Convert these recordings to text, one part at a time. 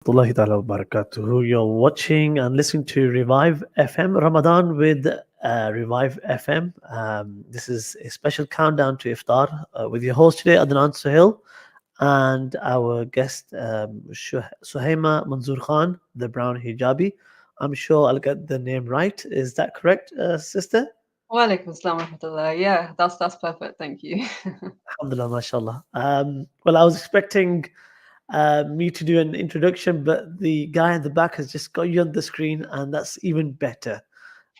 Warahmatullahi ta'ala wabarakatuh. You're watching and listening to Revive FM Ramadan with Revive FM. This is a special countdown to Iftar with your host today, Adnan Sohail, and our guest, Suhaiymah Manzoor-Khan, the brown hijabi. I'm sure I'll get the name right. Is that correct, sister? Walaikum assalam wa rahmatullah. Yeah, that's perfect. Thank you. Alhamdulillah, mashallah. Well, I was expecting me to do an introduction, but the guy in the back has just got you on the screen, and that's even better.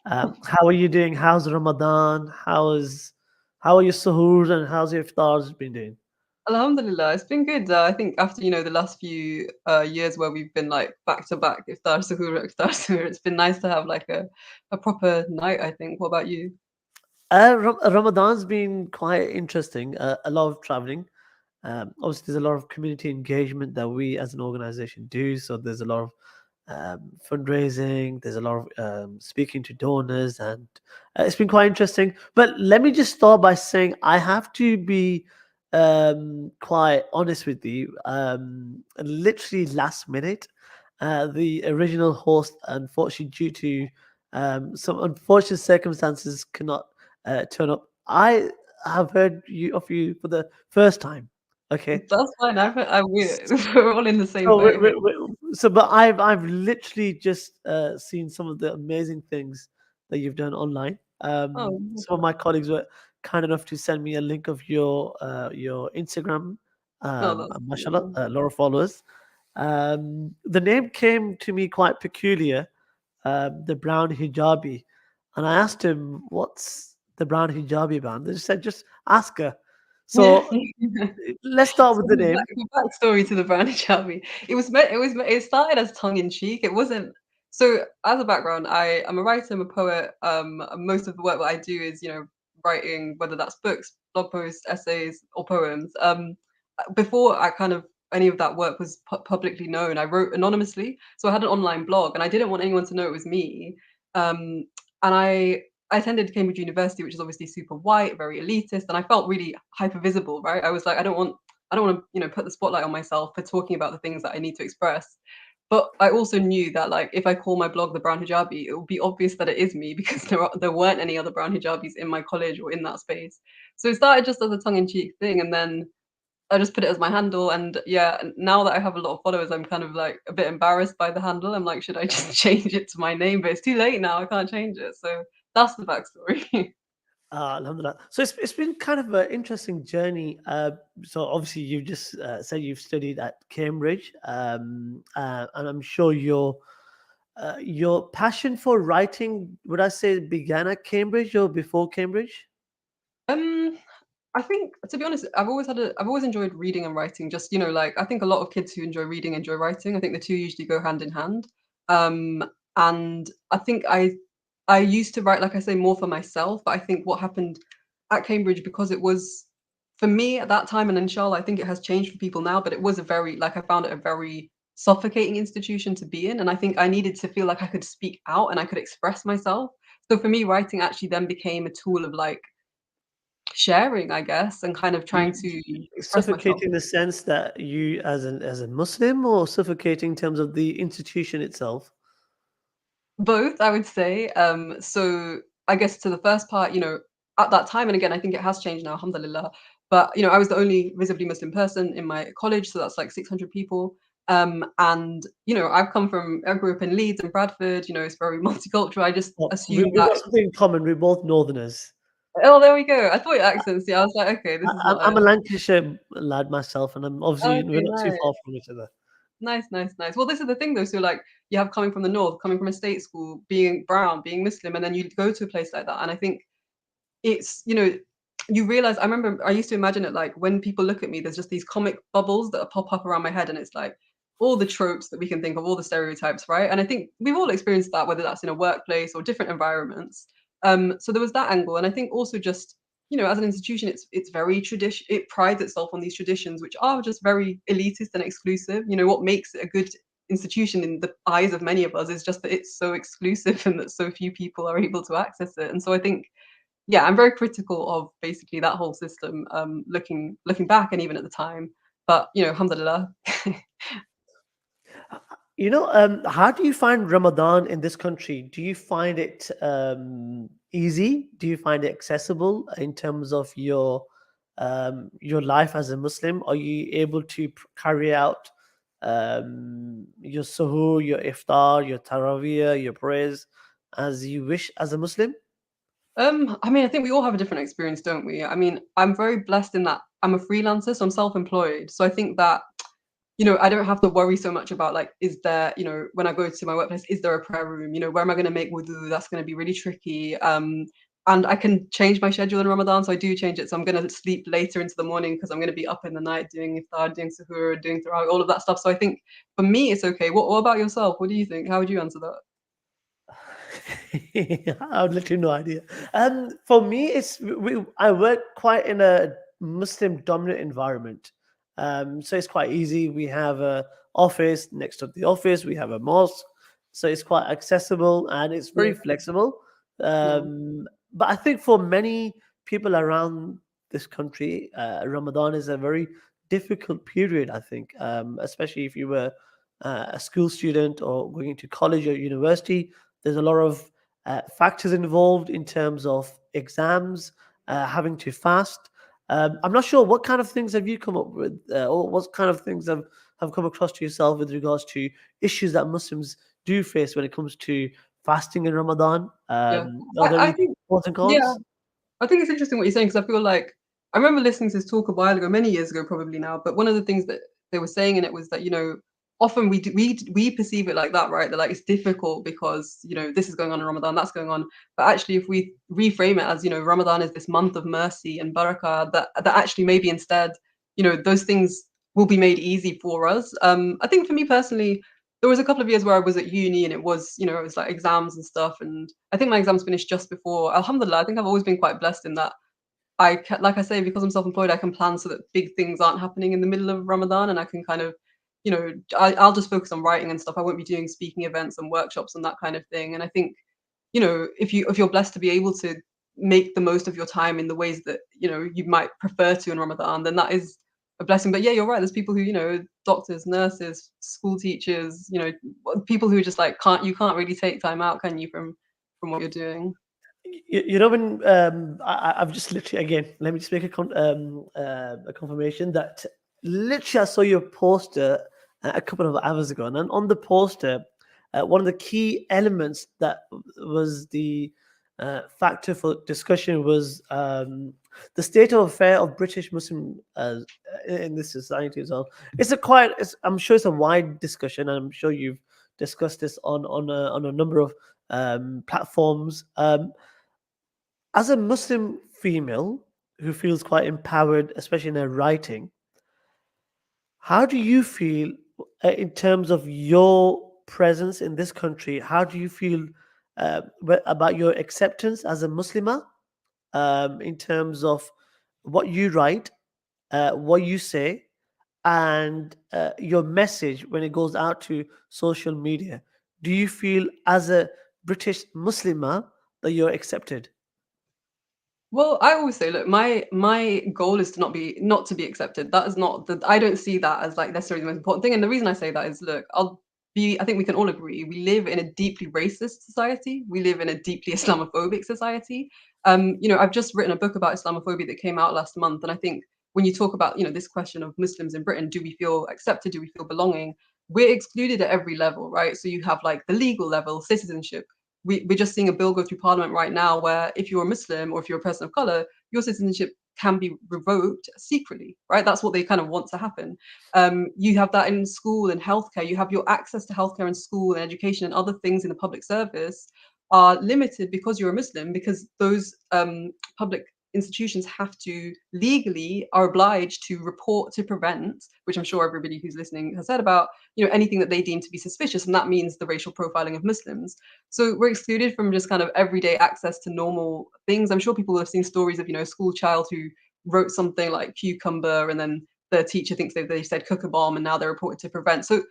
How are you doing? How's Ramadan? How are your suhoors and how's your iftars been doing? Alhamdulillah, it's been good. I think after the last few years where we've been like back to back iftar suhoor, iftar suhoor, it's been nice to have like a proper night. I think. What about you? Ramadan's been quite interesting. A lot of traveling. Obviously, there's a lot of community engagement that we as an organization do. So there's a lot of fundraising. There's a lot of speaking to donors, and it's been quite interesting. But let me just start by saying I have to be quite honest with you. Literally last minute, the original host, unfortunately, due to some unfortunate circumstances, cannot turn up. I have heard you for the first time. Okay. That's fine. We're all in the same So, boat here. but I've literally just seen some of the amazing things that you've done online. Oh, Some of my colleagues were kind enough to send me a link of your Instagram. no, that's And mashallah, beautiful. a lot of followers. The name came to me quite peculiar, the brown hijabi, and I asked him, "What's the brown hijabi about?" They just said, "Just ask her." Yeah. So let's start So with the name. the backstory to the brownie charmy. It started as tongue in cheek. It wasn't. So as a background, I'm a writer, I'm a poet. Most of the work that I do is writing, whether that's books, blog posts, essays, or poems. Before I kind of any of that work was publicly known, I wrote anonymously. So I had an online blog, and I didn't want anyone to know it was me. And I attended Cambridge University, which is obviously super white, very elitist, and I felt really hyper visible, right? I was like, I don't want to, put the spotlight on myself for talking about the things that I need to express. But I also knew that, like, if I call my blog the Brown Hijabi, it would be obvious that it is me because there weren't any other brown hijabis in my college or in that space. So it started just as a tongue-in-cheek thing, and then I just put it as my handle. And yeah, now that I have a lot of followers, I'm kind of like a bit embarrassed by the handle. I'm like, should I just change it to my name? But it's too late now. I can't change it. So that's the backstory. Alhamdulillah. So it's been kind of an interesting journey. So obviously you just said you've studied at Cambridge, and I'm sure your passion for writing, would I say, began at Cambridge or before Cambridge? um, I think, to be honest, I've always enjoyed reading and writing. Just like I think a lot of kids who enjoy reading enjoy writing. I think the two usually go hand in hand. Um, and I think I used to write, like I say, more for myself. But I think what happened at Cambridge, because it was for me at that time, and inshallah, I think it has changed for people now. But it was a very like I found it a very suffocating institution to be in, and I think I needed to feel like I could speak out and I could express myself. So for me, writing actually then became a tool of like sharing, I guess, and kind of trying to express myself. Suffocating in the sense that you, as a Muslim, or suffocating in terms of the institution itself? Both, I would say. So I guess to the first part, at that time, and again, I think it has changed now, alhamdulillah. But I was the only visibly Muslim person in my college, so that's like 600 people. And I grew up in Leeds and Bradford. It's very multicultural. I just Well, assumed we've that. got something in common. We're both Northerners. Oh, there we go. I thought your accents. Yeah, I was like, okay, this is not I'm a. a Lancashire lad myself, and I'm obviously we're Okay, not too nice. far from each other. Nice, nice, nice. Well, this is the thing though. So like you have coming from the north, coming from a state school, being brown, being Muslim, and then you go to a place like that. And I think it's, you realize I remember I used to imagine it like when people look at me, there's just these comic bubbles that pop up around my head, and it's like all the tropes that we can think of, all the stereotypes, right? And I think we've all experienced that, whether that's in a workplace or different environments. So there was that angle, and I think also just as an institution, it's very tradition. It prides itself on these traditions, which are just very elitist and exclusive. What makes it a good institution in the eyes of many of us is just that it's so exclusive and that so few people are able to access it. And so I think yeah, I'm very critical of basically that whole system, looking back and even at the time. But alhamdulillah. How do you find Ramadan in this country? Do you find it easy? Do you find it accessible in terms of your life as a Muslim? Are you able to carry out your suhoor, your iftar, your tarawih, your prayers as you wish as a Muslim? I mean, I think we all have a different experience, don't we? I mean, I'm very blessed in that I'm a freelancer, so I'm self-employed. So I think that, I don't have to worry so much about like, is there, when I go to my workplace, is there a prayer room? Where am I going to make wudu? That's going to be really tricky. And I can change my schedule in Ramadan, so I do change it. So I'm going to sleep later into the morning because I'm going to be up in the night doing iftar, doing suhoor, doing tarawih, all of that stuff. So I think for me, it's okay. What about yourself? What do you think? How would you answer that? I have literally no idea. For me, I work quite in a Muslim dominant environment, so it's quite easy. We have a office next to the office. We have a mosque, so it's quite accessible and it's Yeah, very flexible. yeah, But I think for many people around this country, Ramadan is a very difficult period. I think, especially if you were a school student or going into college or university, there's a lot of factors involved in terms of exams, having to fast. I'm not sure what kind of things have you come up with, or what kind of things have come across to yourself with regards to issues that Muslims do face when it comes to fasting in Ramadan. yeah. Are there I any think, pros and yeah. cons? I think it's interesting what you're saying because I feel like I remember listening to this talk a while ago, many years ago probably now. But one of the things that they were saying in it was that often we perceive it like that, right? That like it's difficult because this is going on in Ramadan, that's going on. But actually, if we reframe it as Ramadan is this month of mercy and barakah, that actually maybe instead those things will be made easy for us. I think for me personally, there was a couple of years where I was at uni and it was like exams and stuff. And I think my exams finished just before. Alhamdulillah, I think I've always been quite blessed in that like I say, because I'm self-employed, I can plan so that big things aren't happening in the middle of Ramadan, and I can kind of, I'll just focus on writing and stuff. I won't be doing speaking events and workshops and that kind of thing. And I think, if you're blessed to be able to make the most of your time in the ways that you might prefer to in Ramadan, then that is a blessing. But yeah, you're right. There's people who doctors, nurses, school teachers, people who just like can't really take time out, can you, from what you're doing? When I've just literally again, let me just make a confirmation that literally I saw your poster a couple of hours ago, and then on the poster, one of the key elements that was the factor for discussion was the state of affair of British Muslim in this society as well. I'm sure it's a wide discussion, and I'm sure you've discussed this on a number of platforms. As a Muslim female who feels quite empowered, especially in her writing, how do you feel in terms of your presence in this country? How do you feel about your acceptance as a Muslimah in terms of what you write, what you say, and your message when it goes out to social media? Do you feel as a British Muslimah that you're accepted? Well, I always say, look, my goal is to not to be accepted. That is not the I don't see that as like necessarily the most important thing. And the reason I say that is, look, I think we can all agree we live in a deeply racist society. We live in a deeply Islamophobic society. I've just written a book about Islamophobia that came out last month, and I think when you talk about this question of Muslims in Britain, do we feel accepted? Do we feel belonging? We're excluded at every level, right? So you have like the legal level, citizenship. We're just seeing a bill go through parliament right now where if you're a Muslim or if you're a person of color, your citizenship can be revoked secretly, right? That's what they kind of want to happen. You have that in school and healthcare. You have your access to healthcare and school and education and other things in the public service are limited because you're a Muslim, because those public institutions have to legally are obliged to report to prevent, which I'm sure everybody who's listening has heard about, anything that they deem to be suspicious, and that means the racial profiling of Muslims. So we're excluded from just kind of everyday access to normal things. I'm sure people have seen stories of, a school child who wrote something like cucumber and then the teacher thinks they said cook a bomb and now they're reported to prevent. So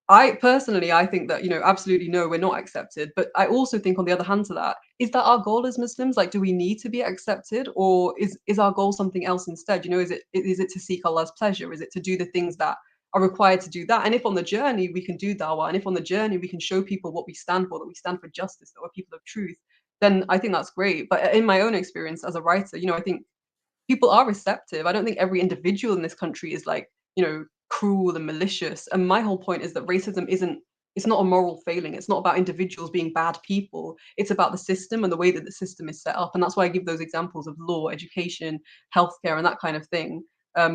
I think that, absolutely no, we're not accepted. But I also think on the other hand to that, is that our goal as Muslims? Like, do we need to be accepted, or is our goal something else instead? Is it to seek Allah's pleasure? Is it to do the things that are required to do that. And if on the journey we can do dawah, and if on the journey we can show people what we stand for, that we stand for justice, that we're people of truth, then I think that's great. But in my own experience as a writer, I think people are receptive. I don't think every individual in this country is like, cruel and malicious. And my whole point is that racism it's not a moral failing. It's not about individuals being bad people. It's about the system and the way that the system is set up. And that's why I give those examples of law, education, healthcare, and that kind of thing.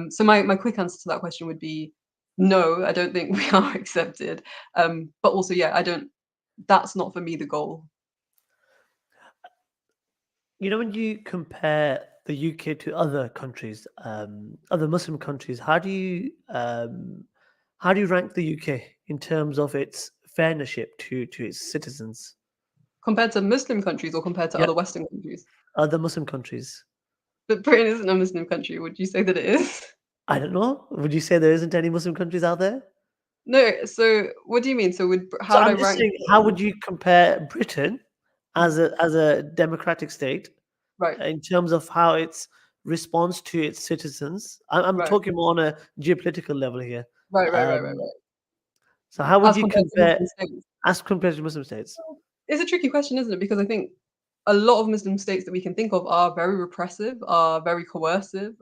So my quick answer to that question would be no, I don't think we are accepted. But also, yeah, that's not for me the goal. When you compare the UK to other countries, other Muslim countries, how do you rank the UK in terms of its fairness to its citizens? Compared to Muslim countries or compared to Yeah, other Western countries? other Muslim countries. But Britain isn't a Muslim country. Would you say that it is? I don't know. Would you say there isn't any Muslim countries out there? No. So what do you mean? So So how would I I'm just rank saying, how would Britain? you compare Britain as a democratic state Right. in terms of how its response to its citizens? I'm Right. talking more on a geopolitical level here. Right. Right. Right. Right. Um, Right. so how would As you compared to compare Muslim states. as compared to Muslim states? It's a tricky question, isn't it? Because I think a lot of Muslim states that we can think of are very repressive, are very coercive,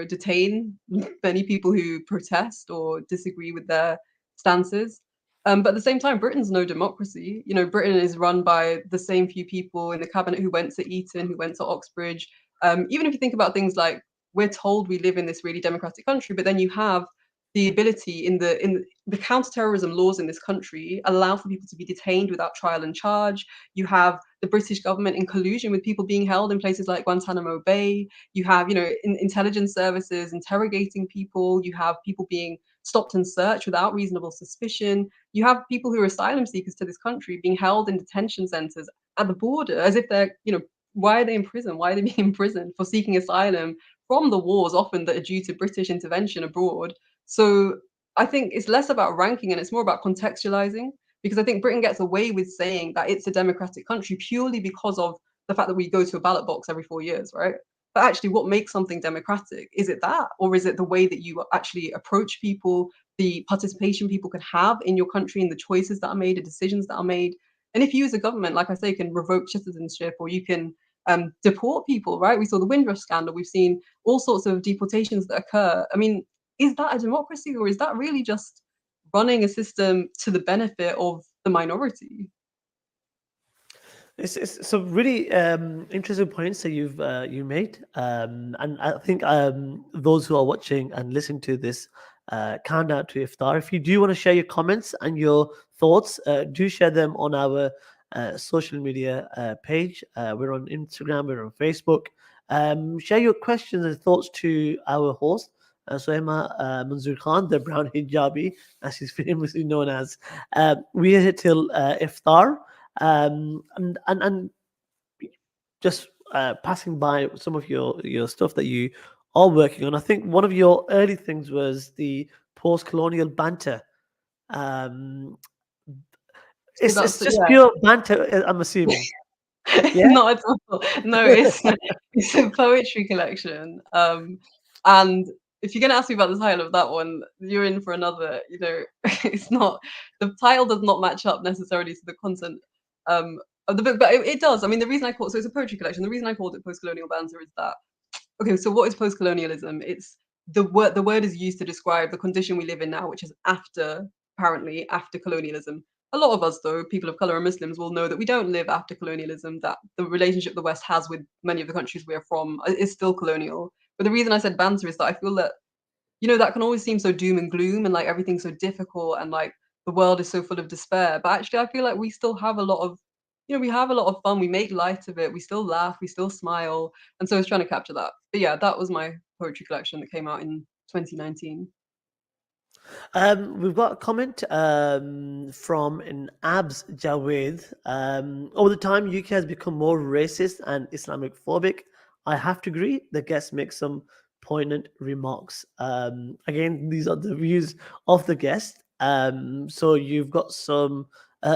detain many people who protest or disagree with their stances. But at the same time, Britain's no democracy. Britain is run by the same few people in the cabinet who went to Eton, who went to Oxbridge. Even if you think about things like we're told we live in this really democratic country, but then you have the ability in the counterterrorism laws in this country allow for people to be detained without trial and charge. You have the British government in collusion with people being held in places like Guantanamo Bay. You have, intelligence services interrogating people. You have people being stopped and searched without reasonable suspicion. You have people who are asylum seekers to this country being held in detention centers at the border as if they're, why are they in prison? Why are they being imprisoned for seeking asylum from the wars often that are due to British intervention abroad? So I think it's less about ranking and it's more about contextualizing, because I think Britain gets away with saying that it's a democratic country purely because of the fact that we go to a ballot box every 4 years, right? But actually, what makes something democratic? Is it that? Or is it the way that you actually approach people, the participation people can have in your country and the choices that are made, the decisions that are made? And if you as a government, like I say, can revoke citizenship or you can deport people, right? We saw the Windrush scandal. We've seen all sorts of deportations that occur. I mean, is that a democracy or is that really just running a system to the benefit of the minority? It's some really interesting points that you made, and I think those who are watching and listening to this countdown to Iftar, if you do want to share your comments and your thoughts, do share them on our social media page. We're on Instagram, we're on Facebook. Share your questions and thoughts to our host, Suhaiymah Manzoor-Khan, the brown hijabi, as she's famously known as. We are here till Iftar. And just passing by some of your stuff that you are working on. I think one of your early things was the post-colonial banter. Um, So it's that's just yeah. pure banter, I'm assuming. Yeah. Not at all. No, it's a poetry collection. And if you're gonna ask me about the title of that one, you're in for another, it's not the title does not match up necessarily to the content of the book, but it does. I mean, the reason I call it so it's a poetry collection. The reason I called it post-colonial banter is that okay, so what is post-colonialism? It's the word is used to describe the condition we live in now, which is apparently after colonialism. A lot of us, though, people of color and Muslims, will know that we don't live after colonialism, that the relationship the West has with many of the countries we are from is still colonial. But the reason I said banter is that I feel that, that can always seem so doom and gloom and like everything's so difficult and like the world is so full of despair. But actually, I feel like we still have a lot of, we have a lot of fun. We make light of it. We still laugh. We still smile. And so I was trying to capture that. But yeah, that was my poetry collection that came out in 2019. We've got a comment from an Abs Javed. Over the time, UK has become more racist and Islamic phobic. I have to agree. The guest makes some poignant remarks. Again, these are the views of the guest. So you've got some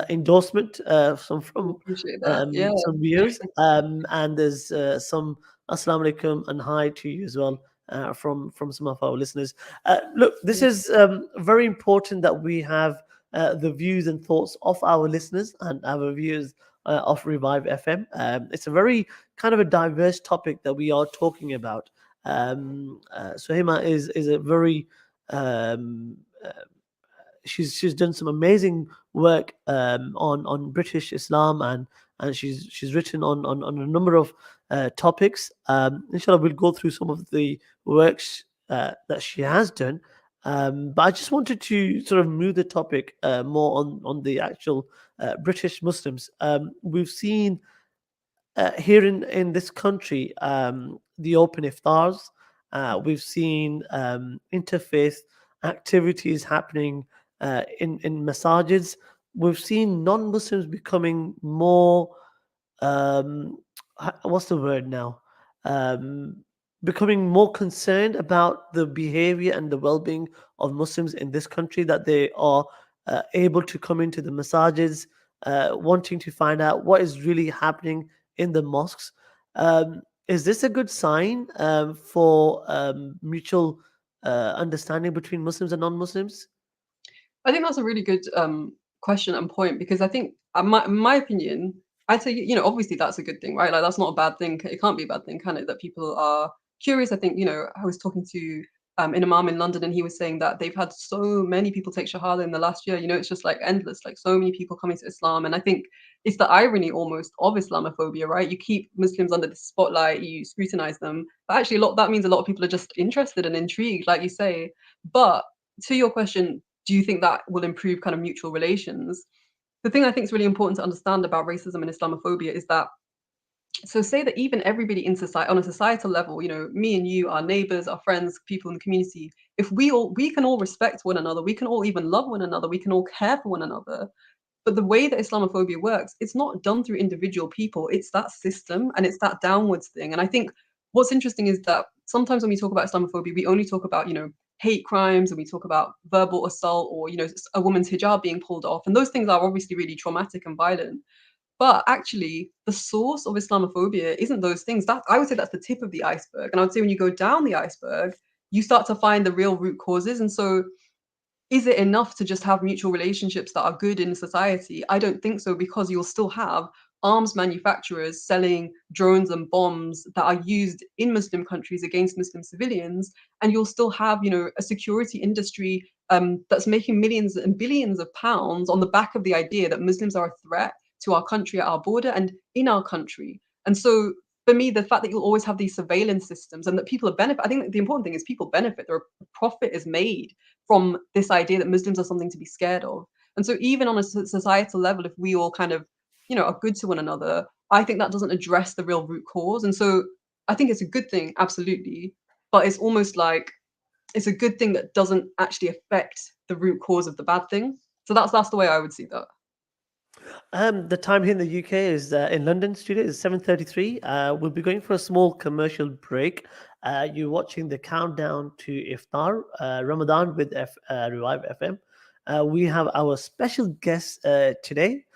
endorsement, some I from appreciate that. Yeah. some viewers, and there's some assalamu alaikum and hi to you as well. from some of our listeners. Look, this is very important that we have the views and thoughts of our listeners and our viewers of Revive FM. It's a very kind of a diverse topic that we are talking about. Suhaiymah is a very um, she's done some amazing work on British Islam, and she's written on a number of topics. Inshallah, we'll go through some of the works that she has done. But I just wanted to sort of move the topic more on the actual British Muslims. We've seen here in this country, the open iftars. We've seen interfaith activities happening in masajids. We've seen non-Muslims becoming more what's the word now? Um, Becoming more concerned about the behavior and the well-being of Muslims in this country, that they are able to come into the masajids, wanting to find out what is really happening in the mosques. Is this a good sign for mutual understanding between Muslims and non-Muslims? I think that's a really good question and point, because I think, in my opinion, I'd say, obviously that's a good thing, right? Like, that's not a bad thing. It can't be a bad thing, can it? That people are curious. I think, I was talking to an imam in London, and he was saying that they've had so many people take shahada in the last year. It's just like endless, like so many people coming to Islam. And I think it's the irony almost of Islamophobia, right? You keep Muslims under the spotlight, you scrutinize them, but actually that means a lot of people are just interested and intrigued, like you say. But to your question, do you think that will improve kind of mutual relations? The thing I think is really important to understand about racism and Islamophobia is that, so say that even everybody in society, on a societal level, me and you, our neighbors, our friends, people in the community, if we can all respect one another, we can all even love one another, we can all care for one another. But the way that Islamophobia works, it's not done through individual people. It's that system, and it's that downwards thing. And I think what's interesting is that sometimes when we talk about Islamophobia, we only talk about, hate crimes, and we talk about verbal assault, or, a woman's hijab being pulled off. And those things are obviously really traumatic and violent. But actually, the source of Islamophobia isn't those things. That, I would say, that's the tip of the iceberg. And I would say when you go down the iceberg, you start to find the real root causes. And so is it enough to just have mutual relationships that are good in society? I don't think so, because you'll still have arms manufacturers selling drones and bombs that are used in Muslim countries against Muslim civilians, and you'll still have, a security industry that's making millions and billions of pounds on the back of the idea that Muslims are a threat to our country, at our border, and in our country. And so, for me, the fact that you'll always have these surveillance systems and that people are benefit, I think the important thing is people benefit. The profit is made from this idea that Muslims are something to be scared of. And so even on a societal level, if we all kind of, are good to one another, I think that doesn't address the real root cause. And so I think it's a good thing, absolutely. But it's almost like it's a good thing that doesn't actually affect the root cause of the bad thing. So that's the way I would see that. The time here in the UK is in London studio is 7:33. We'll be going for a small commercial break. You're watching the countdown to Iftar, Ramadan with Revive FM. We have our special guest today.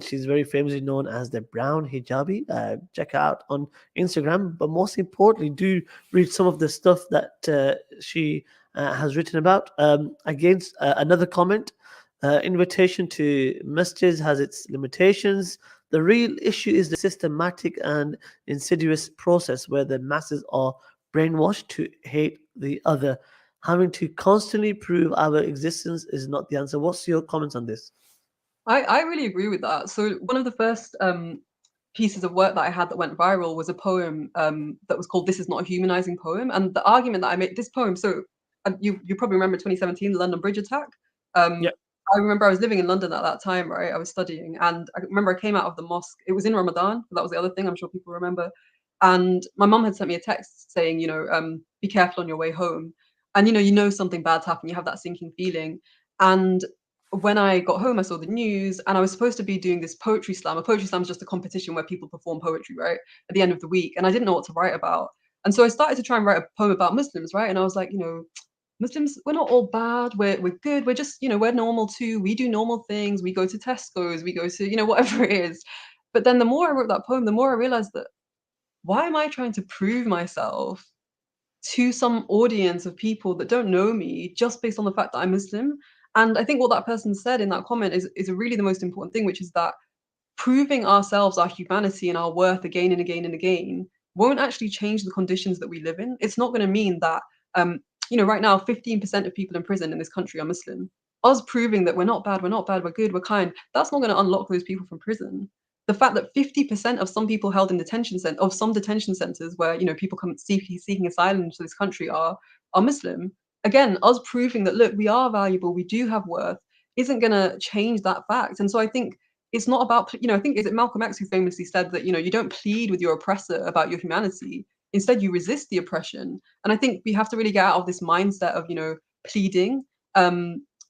She's very famously known as the Brown Hijabi. Check her out on Instagram. But most importantly, do read some of the stuff that she has written about. Against another comment, invitation to masjids has its limitations. The real issue is the systematic and insidious process where the masses are brainwashed to hate the other. Having to constantly prove our existence is not the answer. What's your comments on this? I really agree with that. So one of the first pieces of work that I had that went viral was a poem that was called "This Is Not a Humanizing Poem," and the argument that I made this poem. So you probably remember 2017, the London Bridge attack. Um, Yeah. I remember I was living in London at that time, right? I was studying, and I remember I came out of the mosque. It was in Ramadan. That was the other thing. I'm sure people remember. And my mum had sent me a text saying, be careful on your way home. And something bad's happened. You have that sinking feeling. And when I got home, I saw the news, and I was supposed to be doing this poetry slam. A poetry slam is just a competition where people perform poetry, right? At the end of the week, and I didn't know what to write about. And so I started to try and write a poem about Muslims, right? And I was like, Muslims, we're not all bad. We're good. We're just, we're normal too. We do normal things. We go to Tesco's. We go to, whatever it is. But then the more I wrote that poem, the more I realized that, why am I trying to prove myself to some audience of people that don't know me just based on the fact that I'm Muslim. And I think what that person said in that comment is really the most important thing, which is that proving ourselves, our humanity, and our worth again and again and again won't actually change the conditions that we live in. It's not going to mean that, right now, 15% of people in prison in this country are Muslim. Us proving that we're not bad, we're good, we're kind, that's not going to unlock those people from prison. The fact that 50% of some people held in some detention centers where people come seeking asylum to this country are Muslim. Again, us proving that, look, we are valuable, we do have worth, isn't going to change that fact. And so I think it's not about, I think, is it Malcolm X who famously said that, you don't plead with your oppressor about your humanity. Instead, you resist the oppression. And I think we have to really get out of this mindset of, pleading.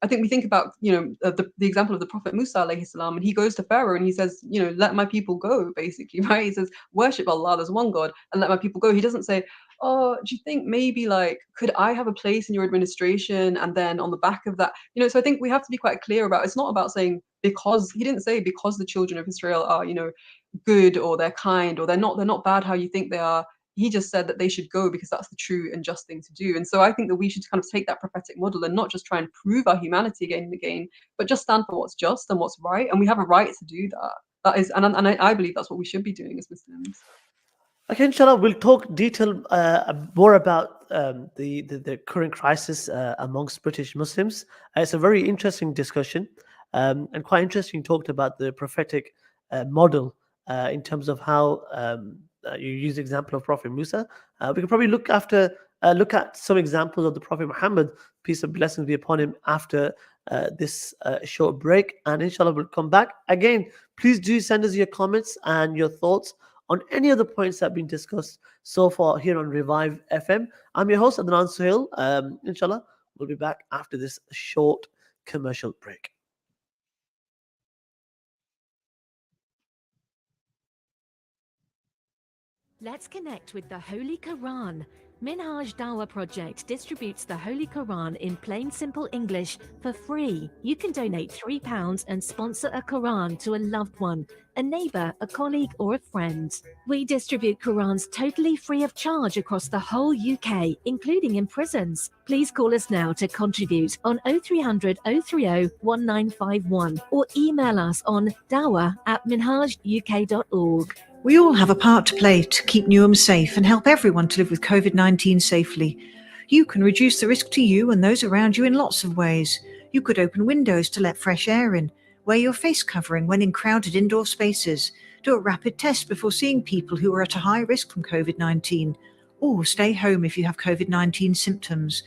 I think we think about, the example of the Prophet Musa alayhi salam, and he goes to Pharaoh and he says, let my people go, basically, right? He says, worship Allah, there's one God, and let my people go. He doesn't say, oh, do you think maybe could I have a place in your administration? And then on the back of that, so I think we have to be quite clear about, it's not about saying because the children of Israel are, good, or they're kind, or they're not bad how you think they are. He just said that they should go because that's the true and just thing to do. And so I think that we should kind of take that prophetic model and not just try and prove our humanity again and again, but just stand for what's just and what's right. And we have a right to do that. That is, and I believe that's what we should be doing as Muslims. Okay, inshallah, we'll talk more about the current crisis amongst British Muslims. It's a very interesting discussion, and quite interesting. Talked about the prophetic model in terms of how you use the example of Prophet Musa. We could probably look at some examples of the Prophet Muhammad, peace and blessings be upon him, after this short break, and inshallah we'll come back again. Please do send us your comments and your thoughts on any of the points that have been discussed so far here on Revive FM. I'm your host, Adnan Sohail. Inshallah, we'll be back after this short commercial break. Let's connect with the Holy Quran. Minhaj Dawah Project distributes the Holy Quran in plain simple English for free. You can donate £3 and sponsor a Quran to a loved one, a neighbor, a colleague, or a friend. We distribute Qurans totally free of charge across the whole UK, including in prisons. Please call us now to contribute on 0300 030 1951 or email us on dawah@minhajuk.org. We all have a part to play to keep Newham safe and help everyone to live with COVID-19 safely. You can reduce the risk to you and those around you in lots of ways. You could open windows to let fresh air in, wear your face covering when in crowded indoor spaces, do a rapid test before seeing people who are at a high risk from COVID-19, or stay home if you have COVID-19 symptoms.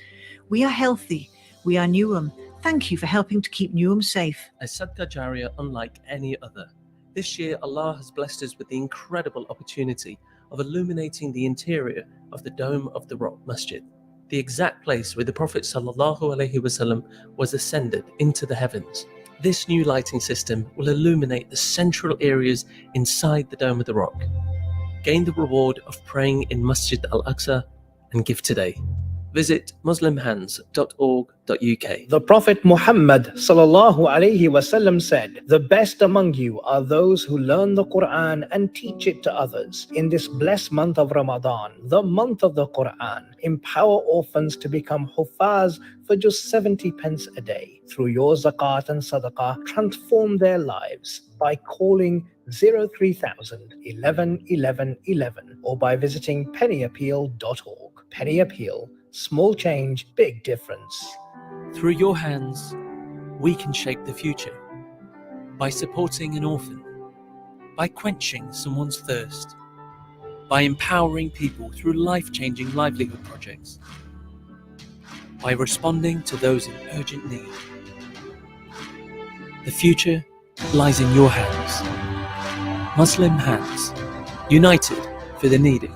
We are healthy. We are Newham. Thank you for helping to keep Newham safe. A Sadaqah Jariyah unlike any other. This year, Allah has blessed us with the incredible opportunity of illuminating the interior of the Dome of the Rock Masjid, the exact place where the Prophet ﷺ was ascended into the heavens. This new lighting system will illuminate the central areas inside the Dome of the Rock. Gain the reward of praying in Masjid Al-Aqsa and give today. Visit muslimhands.org.uk. The Prophet Muhammad ﷺ said, "The best among you are those who learn the Quran and teach it to others." In this blessed month of Ramadan, the month of the Quran, empower orphans to become huffaz for just 70 pence a day. Through your zakat and sadaqah, transform their lives by calling 03000 11 11 11 or by visiting pennyappeal.org. Penny Appeal. Small change, big difference. Through your hands, we can shape the future. By supporting an orphan, by quenching someone's thirst, by empowering people through life-changing livelihood projects, by responding to those in urgent need. The future lies in your hands. Muslim Hands, united for the needy.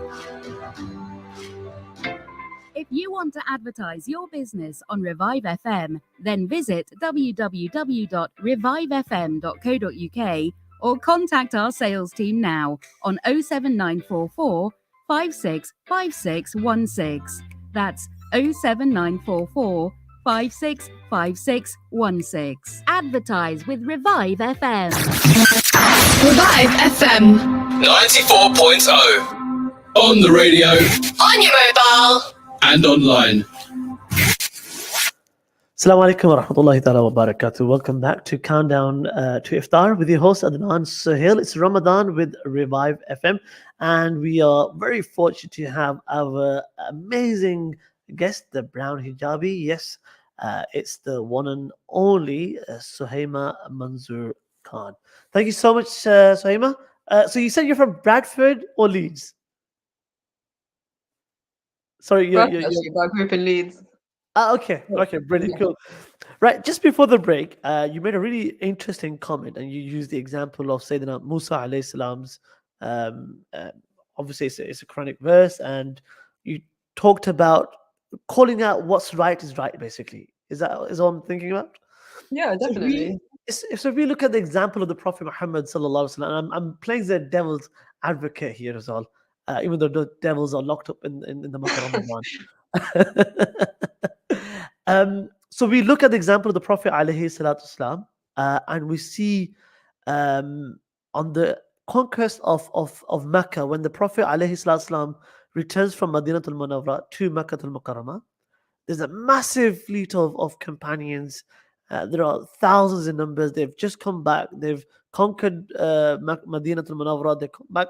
If you want to advertise your business on Revive FM, then visit www.revivefm.co.uk or contact our sales team now on 07944 565616. That's 07944 565616. Advertise with Revive FM. Revive FM 94.0 on the radio, on your mobile. and online. Assalamu alaikum wa rahmatullahi ta'ala wa barakatuh. Welcome back to Countdown to Iftar with your host Adnan Sohail. It's Ramadan with Revive FM, and we are very fortunate to have our amazing guest, the Brown Hijabi. Yes, it's the one and only Suhaiymah Manzoor-Khan. Thank you so much, Suhaiymah. So you said you're from Bradford or Leeds? Sorry, Bradford, actually, but I grew up in Leeds. Okay, brilliant, cool. Right, just before the break, you made a really interesting comment, and you used the example of Sayyidina Musa alayhi salam's. Obviously, it's a Quranic verse, and you talked about calling out what's right is right. Basically, is what I'm thinking about? Yeah, definitely. So if we look at the example of the Prophet Muhammad sallallahu alaihi wasallam, and I'm playing the devil's advocate here as well, even though the devils are locked up in the month of Ramadan. So we look at the example of the Prophet alayhi salatu wasalam, and we see on the conquest of Mecca, when the Prophet alayhi salatu wasalam returns from Madinatul Munawwara to Meccatul Mukarramah, there's a massive fleet of companions. There are thousands in numbers. They've just come back. They've conquered Madinatul Munawwara. They come back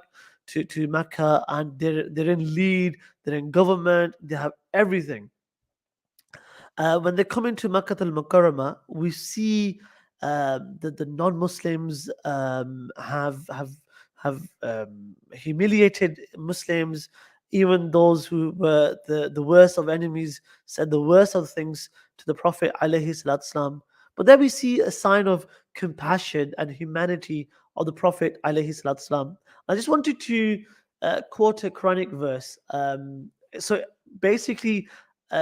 to Mecca, and they're in lead. They're in government. They have everything. When they come into Makkah al-Mukarramah, we see that the non-Muslims have humiliated Muslims. Even those who were the worst of enemies said the worst of things to the Prophet alayhi salatu wasalam. But then we see a sign of compassion and humanity of the Prophet alayhi salatu wasalam. I just wanted to quote a Quranic verse. So basically,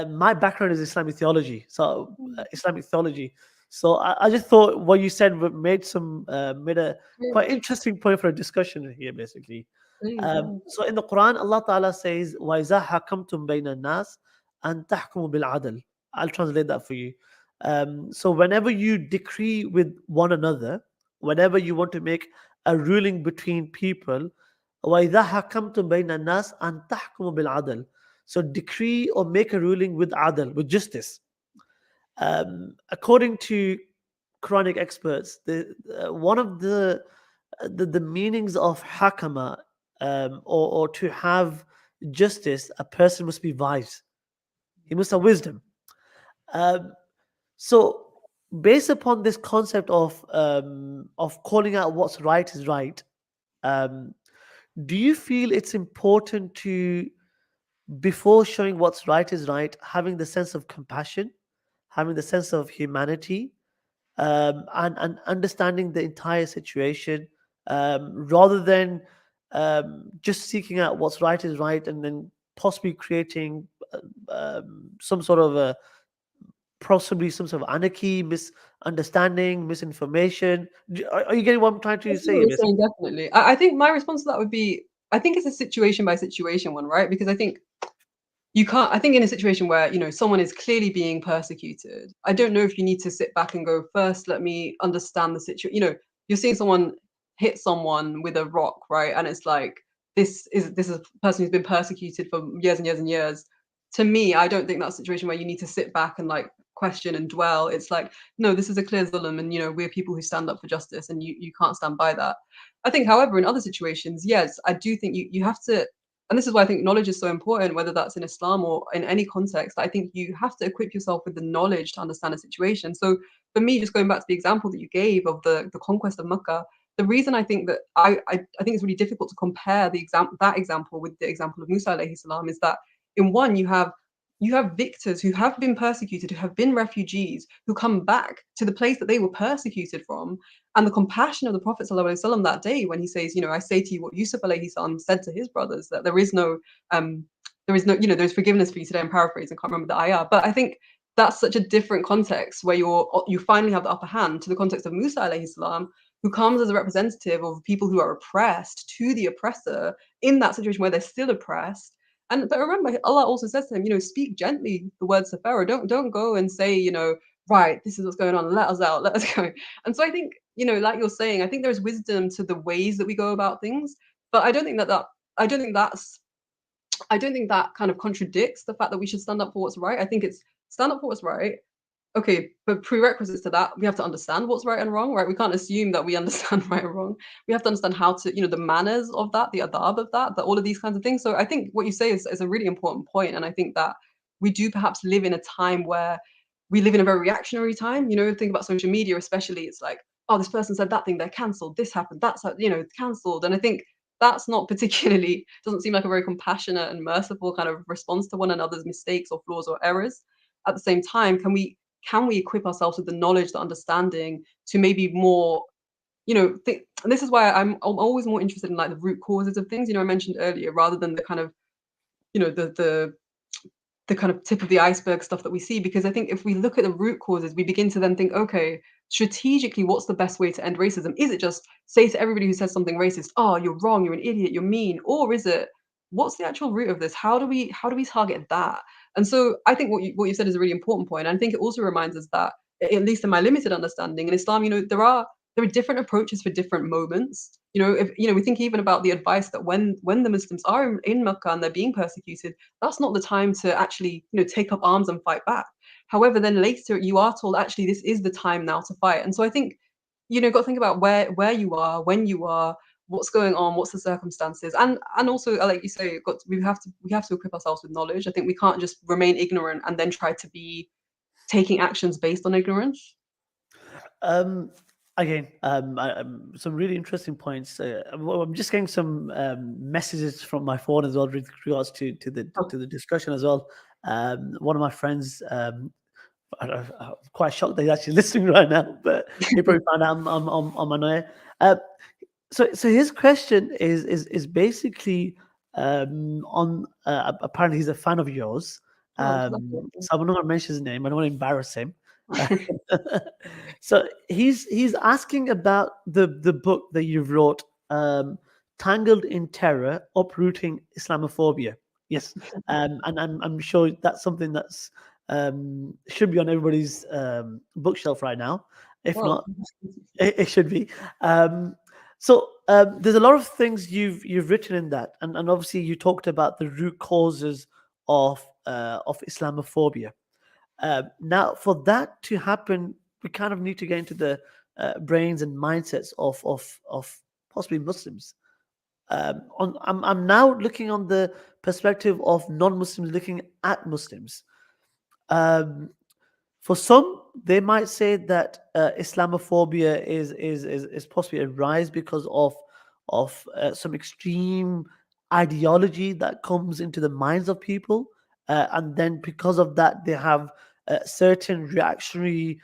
my background is Islamic theology. So I just thought what you said made a quite interesting point for a discussion here, basically. So in the Quran, Allah Ta'ala says, وَإِذَا حَكَمْتُمْ بَيْنَ النَّاسِ أَن تَحْكُمُوا بِالْعَدْلِ. I'll translate that for you. So whenever you decree with one another, whenever you want to make a ruling between people, وَإِذَا حَكَمْتُمْ بَيْنَ النَّاسِ أَن تَحْكُمُوا بِالْعَدْلِ. So decree or make a ruling with adl, with justice. According to Quranic experts, one of the meanings of hakama, or to have justice, a person must be wise. He must have wisdom. So based upon this concept of calling out what's right is right, do you feel it's important to, before showing what's right is right, having the sense of compassion, having the sense of humanity, and understanding the entire situation, rather than just seeking out what's right is right and then possibly creating some sort of anarchy, misunderstanding, misinformation? Are you getting what I'm trying to That's say? what you're saying, definitely. I think my response to that would be, I think it's a situation by situation one, right? Because I think you can't, I think in a situation where, someone is clearly being persecuted, I don't know if you need to sit back and go, first, let me understand the situation. You're seeing someone hit someone with a rock, right? And it's like, this is a person who's been persecuted for years and years and years. To me, I don't think that's a situation where you need to sit back and like question and dwell. It's like, no, this is a clear zulm, and we're people who stand up for justice, and you can't stand by that. I think, however, in other situations, yes, I do think you have to, and this is why I think knowledge is so important, whether that's in Islam or in any context. I think you have to equip yourself with the knowledge to understand a situation. So for me, just going back to the example that you gave of the conquest of Mecca, the reason I think that I think it's really difficult to compare that example with the example of Musa alayhi salam is that in one you have victors who have been persecuted, who have been refugees, who come back to the place that they were persecuted from, and the compassion of the Prophet ﷺ that day when he says, I say to you what Yusuf alayhi salam said to his brothers, that there is no, there's forgiveness for you today. I'm paraphrasing, I can't remember the ayah, but I think that's such a different context where you finally have the upper hand to the context of Musa alayhi salam, who comes as a representative of people who are oppressed to the oppressor in that situation where they're still oppressed. But remember, Allah also says to him, speak gently the words to Pharaoh. Don't go and say, right, this is what's going on. Let us out. Let us go. And so I think, like you're saying, I think there's wisdom to the ways that we go about things. But I don't think that's I don't think that kind of contradicts the fact that we should stand up for what's right. I think it's stand up for what's right. Okay, but prerequisites to that, we have to understand what's right and wrong, right? We can't assume that we understand right or wrong. We have to understand how to, the manners of that, the adab of that, all of these kinds of things. So I think what you say is a really important point. And I think that we do perhaps live in a time where we live in a very reactionary time. Think about social media, especially. It's like, oh, this person said that thing, they're cancelled. This happened, that's, cancelled. And I think that's not particularly, doesn't seem like a very compassionate and merciful kind of response to one another's mistakes or flaws or errors. At the same time, can we equip ourselves with the knowledge, the understanding to maybe more, and this is why I'm always more interested in like the root causes of things, I mentioned earlier, rather than the kind of, the kind of tip of the iceberg stuff that we see. Because I think if we look at the root causes, we begin to then think, okay, strategically, what's the best way to end racism? Is it just say to everybody who says something racist, oh, you're wrong, you're an idiot, you're mean? Or is it, what's the actual root of this? How do we target that? And so I think what you said is a really important point. And I think it also reminds us that, at least in my limited understanding, in Islam, there are different approaches for different moments. If we think even about the advice that when the Muslims are in Mecca and they're being persecuted, that's not the time to actually take up arms and fight back. However, then later you are told actually this is the time now to fight. And so I think got to think about where you are, when you are, what's going on, what's the circumstances, and also like you say, we have to equip ourselves with knowledge. I think we can't just remain ignorant and then try to be taking actions based on ignorance. Again, some really interesting points. I'm just getting some messages from my phone as well with regards to the discussion as well. One of my friends, I'm quite shocked that he's actually listening right now, but he probably found out I'm on my way. So his question is basically on. Apparently, he's a fan of yours. So I'm not going to mention his name. I don't want to embarrass him. So he's asking about the book that you wrote, Tangled in Terror: Uprooting Islamophobia. Yes, and I'm sure that's something that's should be on everybody's bookshelf right now. If not, it should be. So there's a lot of things you've written in that, and obviously you talked about the root causes of Islamophobia. Now, for that to happen, we kind of need to get into the brains and mindsets of possibly Muslims. I'm now looking on the perspective of non-Muslims looking at Muslims. For some, they might say that Islamophobia is possibly a rise because of some extreme ideology that comes into the minds of people, and then because of that, they have certain reactionary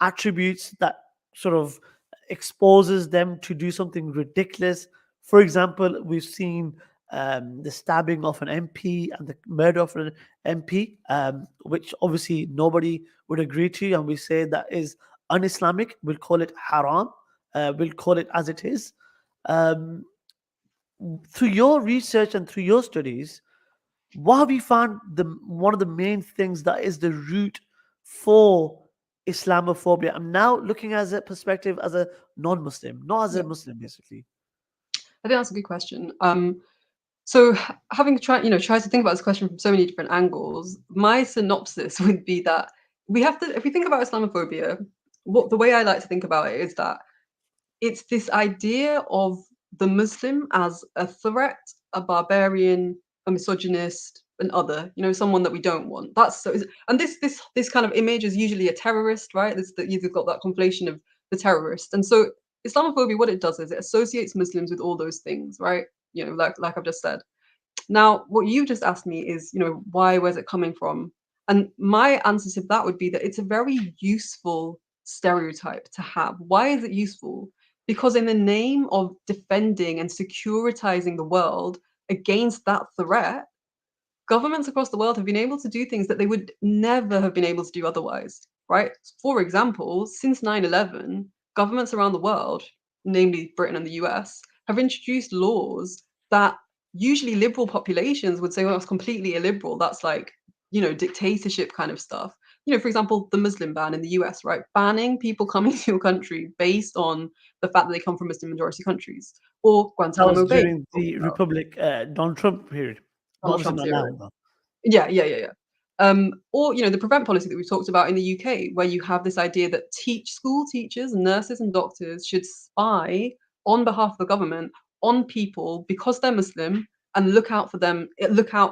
attributes that sort of exposes them to do something ridiculous. For example, we've seen the stabbing of an MP and the murder of an MP, which obviously nobody would agree to, and we say that is un-Islamic. We'll call it haram. We'll call it as it is. Through your research and through your studies, what have you found one of the main things that is the root for Islamophobia? I'm now looking as a perspective as a non-Muslim, not as a Muslim, basically. I think that's a good question. So having tried to think about this question from so many different angles, my synopsis would be that we have to, if we think about Islamophobia, the way I like to think about it is that it's this idea of the Muslim as a threat, a barbarian, a misogynist, an other, someone that we don't want. That's so, and this kind of image is usually a terrorist, right? You've got that conflation of the terrorist. And so Islamophobia, what it does is it associates Muslims with all those things, right? Like I've just said. Now, what you just asked me is, where's it coming from? And my answer to that would be that it's a very useful stereotype to have. Why is it useful? Because in the name of defending and securitizing the world against that threat, governments across the world have been able to do things that they would never have been able to do otherwise, right? For example, since 9/11, governments around the world, namely Britain and the US, have introduced laws that usually liberal populations would say, well, that's completely illiberal. That's like, dictatorship kind of stuff. For example, the Muslim ban in the US, right? Banning people coming to your country based on the fact that they come from Muslim majority countries, or Guantanamo Bay. During the Republic, Donald Trump period. But obviously Trump's not era. now, though. Yeah. Or the prevent policy that we've talked about in the UK, where you have this idea that school teachers, nurses, and doctors should spy on behalf of the government on people because they're Muslim and look out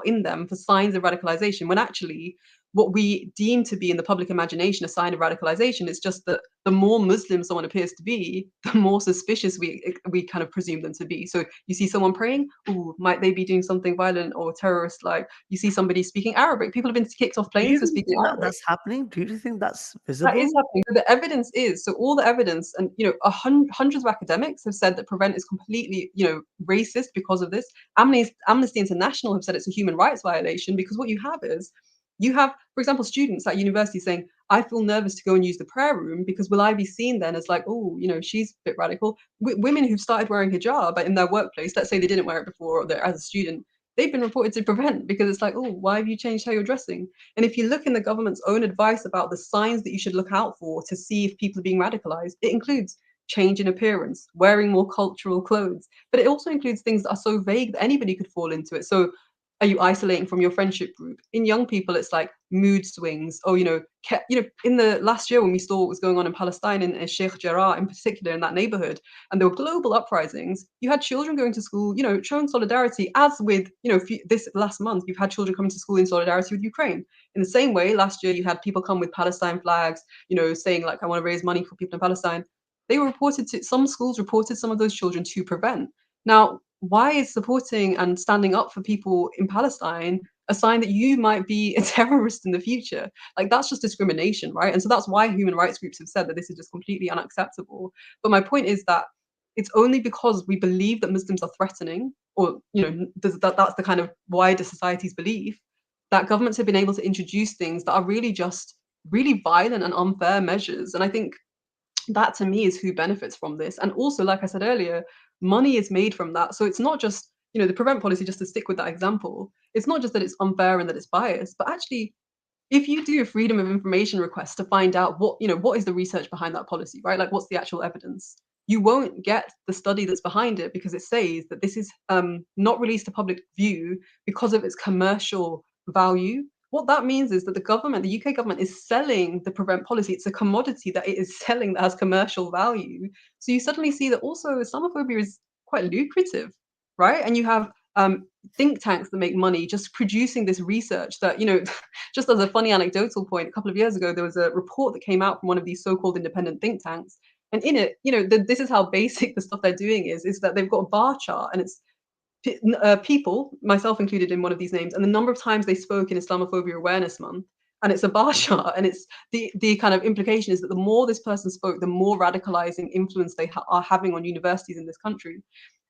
in them for signs of radicalization. When actually, what we deem to be in the public imagination a sign of radicalization is just that the more Muslim someone appears to be, the more suspicious we kind of presume them to be. So you see someone praying, ooh, might they be doing something violent or terrorist like? You see somebody speaking Arabic. People have been kicked off Do planes you for think speaking that Arabic. that's happening? Do you think that's That visible? is happening. So the evidence is, so all the evidence, and hundreds of academics have said that Prevent is completely, racist because of this. Amnesty International have said it's a human rights violation because what you have, for example, students at university saying, I feel nervous to go and use the prayer room because will I be seen then as like, oh, she's a bit radical. Women who've started wearing hijab in their workplace, let's say they didn't wear it before or they're as a student, they've been reported to Prevent because it's like, oh, why have you changed how you're dressing? And if you look in the government's own advice about the signs that you should look out for to see if people are being radicalized, it includes change in appearance, wearing more cultural clothes, but it also includes things that are so vague that anybody could fall into it. So are you isolating from your friendship group? In young people, it's like mood swings. Or, in the last year when we saw what was going on in Palestine and Sheikh Jarrah in particular in that neighborhood, and there were global uprisings, you had children going to school, showing solidarity, as with, this last month, you've had children coming to school in solidarity with Ukraine. In the same way, last year, you had people come with Palestine flags, saying like, I want to raise money for people in Palestine. Some schools reported some of those children to Prevent. Now, why is supporting and standing up for people in Palestine a sign that you might be a terrorist in the future? Like, that's just discrimination, right? And so that's why human rights groups have said that this is just completely unacceptable. But my point is that it's only because we believe that Muslims are threatening, or that's the kind of wider society's belief, that governments have been able to introduce things that are really just really violent and unfair measures. And I think that to me is who benefits from this. And also, like I said earlier, money is made from that. So it's not just, the prevent policy, just to stick with that example, it's not just that it's unfair and that it's biased, but actually, if you do a freedom of information request to find out what is the research behind that policy, right? Like, what's the actual evidence? You won't get the study that's behind it because it says that this is not released to public view because of its commercial value. What that means is that the UK government is selling the prevent policy. It's a commodity that it is selling that has commercial value. So you suddenly see that also Islamophobia is quite lucrative, right? And you have think tanks that make money just producing this research that, just as a funny anecdotal point, a couple of years ago, there was a report that came out from one of these so-called independent think tanks. And in it, this is how basic the stuff they're doing is that they've got a bar chart and it's people, myself included in one of these names, and the number of times they spoke in Islamophobia Awareness Month. And it's a bar chart, and it's the kind of implication is that the more this person spoke, the more radicalizing influence they are having on universities in this country.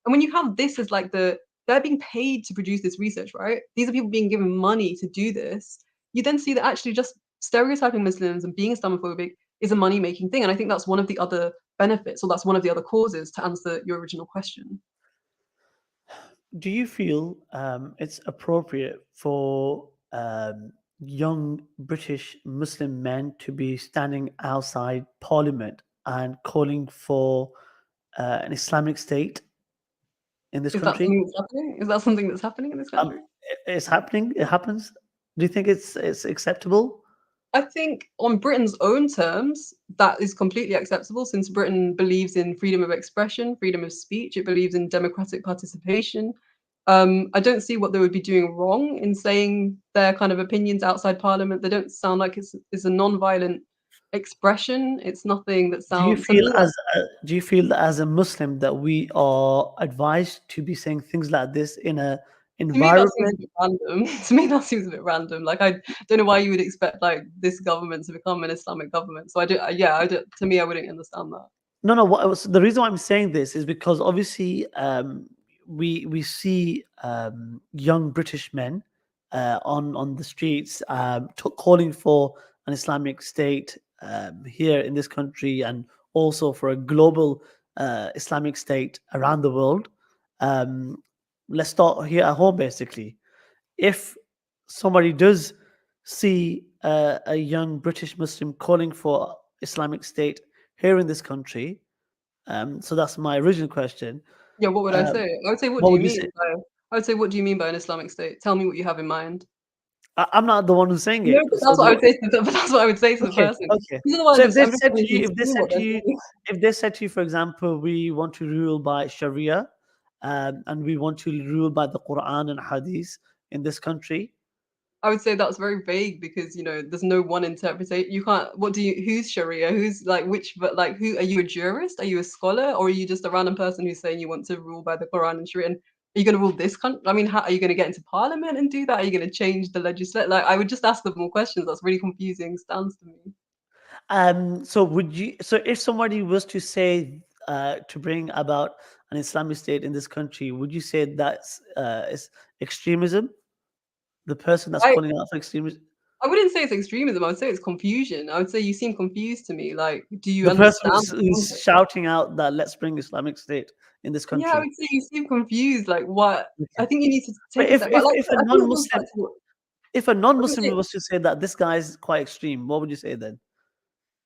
And when you have this as like they're being paid to produce this research, right? These are people being given money to do this. You then see that actually just stereotyping Muslims and being Islamophobic is a money-making thing. And I think that's one of the other benefits, or that's one of the other causes, to answer your original question. Do you feel it's appropriate for young British Muslim men to be standing outside Parliament and calling for an Islamic State in this Is that country? something that's happening? Is that something that's happening in this country? It's happening. It happens. Do you think it's acceptable? I think on Britain's own terms, that is completely acceptable, since Britain believes in freedom of expression, freedom of speech. It believes in democratic participation. I don't see what they would be doing wrong in saying their kind of opinions outside Parliament. They don't sound like it's a non-violent expression. It's nothing that Do you sounds. To me, feel do you feel that as a Muslim that we are advised to be saying things like this in a to me, that seems a environment? bit random. To me, that seems a bit random. Like, I don't know why you would expect like this government to become an Islamic government. So I do. Yeah, I do. To me, I wouldn't understand that. No. The reason why I'm saying this is because obviously we see young British men on the streets calling for an Islamic State here in this country, and also for a global Islamic State around the world. Let's start here at home, basically. If somebody does see a young British Muslim calling for Islamic State here in this country, so that's my original question. Yeah, what would I Um, say? I would say, what what do you would you mean say? I would say, what do you mean by an Islamic state? Tell me what you have in mind. I'm not the one who's saying No, it. but So that's what I would say to the, but that's what I would say to the okay, person. okay. Because otherwise, So if they I'm just said going to you, if they consume said what to they're you, saying. if they said to you, for example, we want to rule by Sharia, and we want to rule by the Quran and Hadith in this country, I would say that's very vague because there's no one interpretation. You can't. Who's Sharia? Who's like which? But like, who are you? A jurist? Are you a scholar? Or are you just a random person who's saying you want to rule by the Quran and Sharia? And are you going to rule this country? I mean, how are you going to get into parliament and do that? Are you going to change the legislation? Like, I would just ask them more questions. That's really confusing. Stands to me. so would you? So if somebody was to say to bring about an Islamic state in this country, would you say that's is extremism? The person that's I calling out for extremism, I wouldn't say it's extremism. I would say it's confusion. I would say you seem confused to me. Like, do you the person understand the who's context? shouting out that let's bring Islamic state in this Yeah, I country. would say you seem confused. Like, what? I Okay. think you need to But take a step back. Like, if a I think it goes back non-Muslim to what if a I would non-Muslim say. was to say that this guy is quite extreme, what would you say then?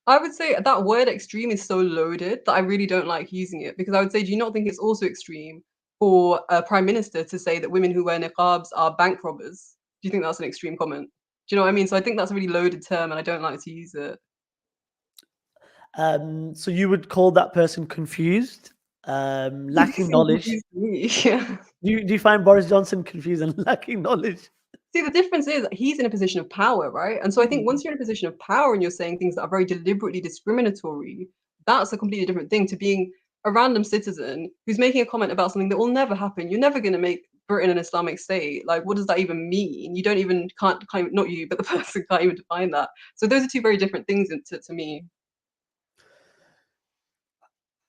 I would say that word extreme is so loaded that I really don't like using it because I would say, do you not think it's also extreme for a prime minister to say that women who wear niqabs are bank robbers? Do you think that's an extreme comment? Do you know what I mean? So I think that's a really loaded term and I don't like to use it. So you would call that person confused, You lacking seem knowledge. confused to me. Yeah. Do you find Boris Johnson confused and lacking knowledge? See, the difference is he's in a position of power, right? And so I think once you're in a position of power and you're saying things that are very deliberately discriminatory, that's a completely different thing to being a random citizen who's making a comment about something that will never happen. You're never going to make Britain an Islamic state. Like, what does that even mean? You don't even can't not you, but the person can't even define that. So those are two very different things to me.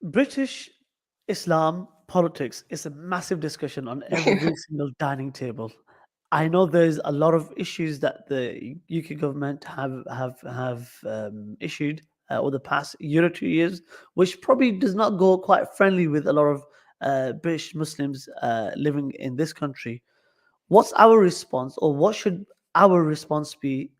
British Islam politics is a massive discussion on every single dining table. I know there's a lot of issues that the UK government have issued over the past year or 2 years, which probably does not go quite friendly with a lot of British Muslims living in this country. What's our response, or what should our response be?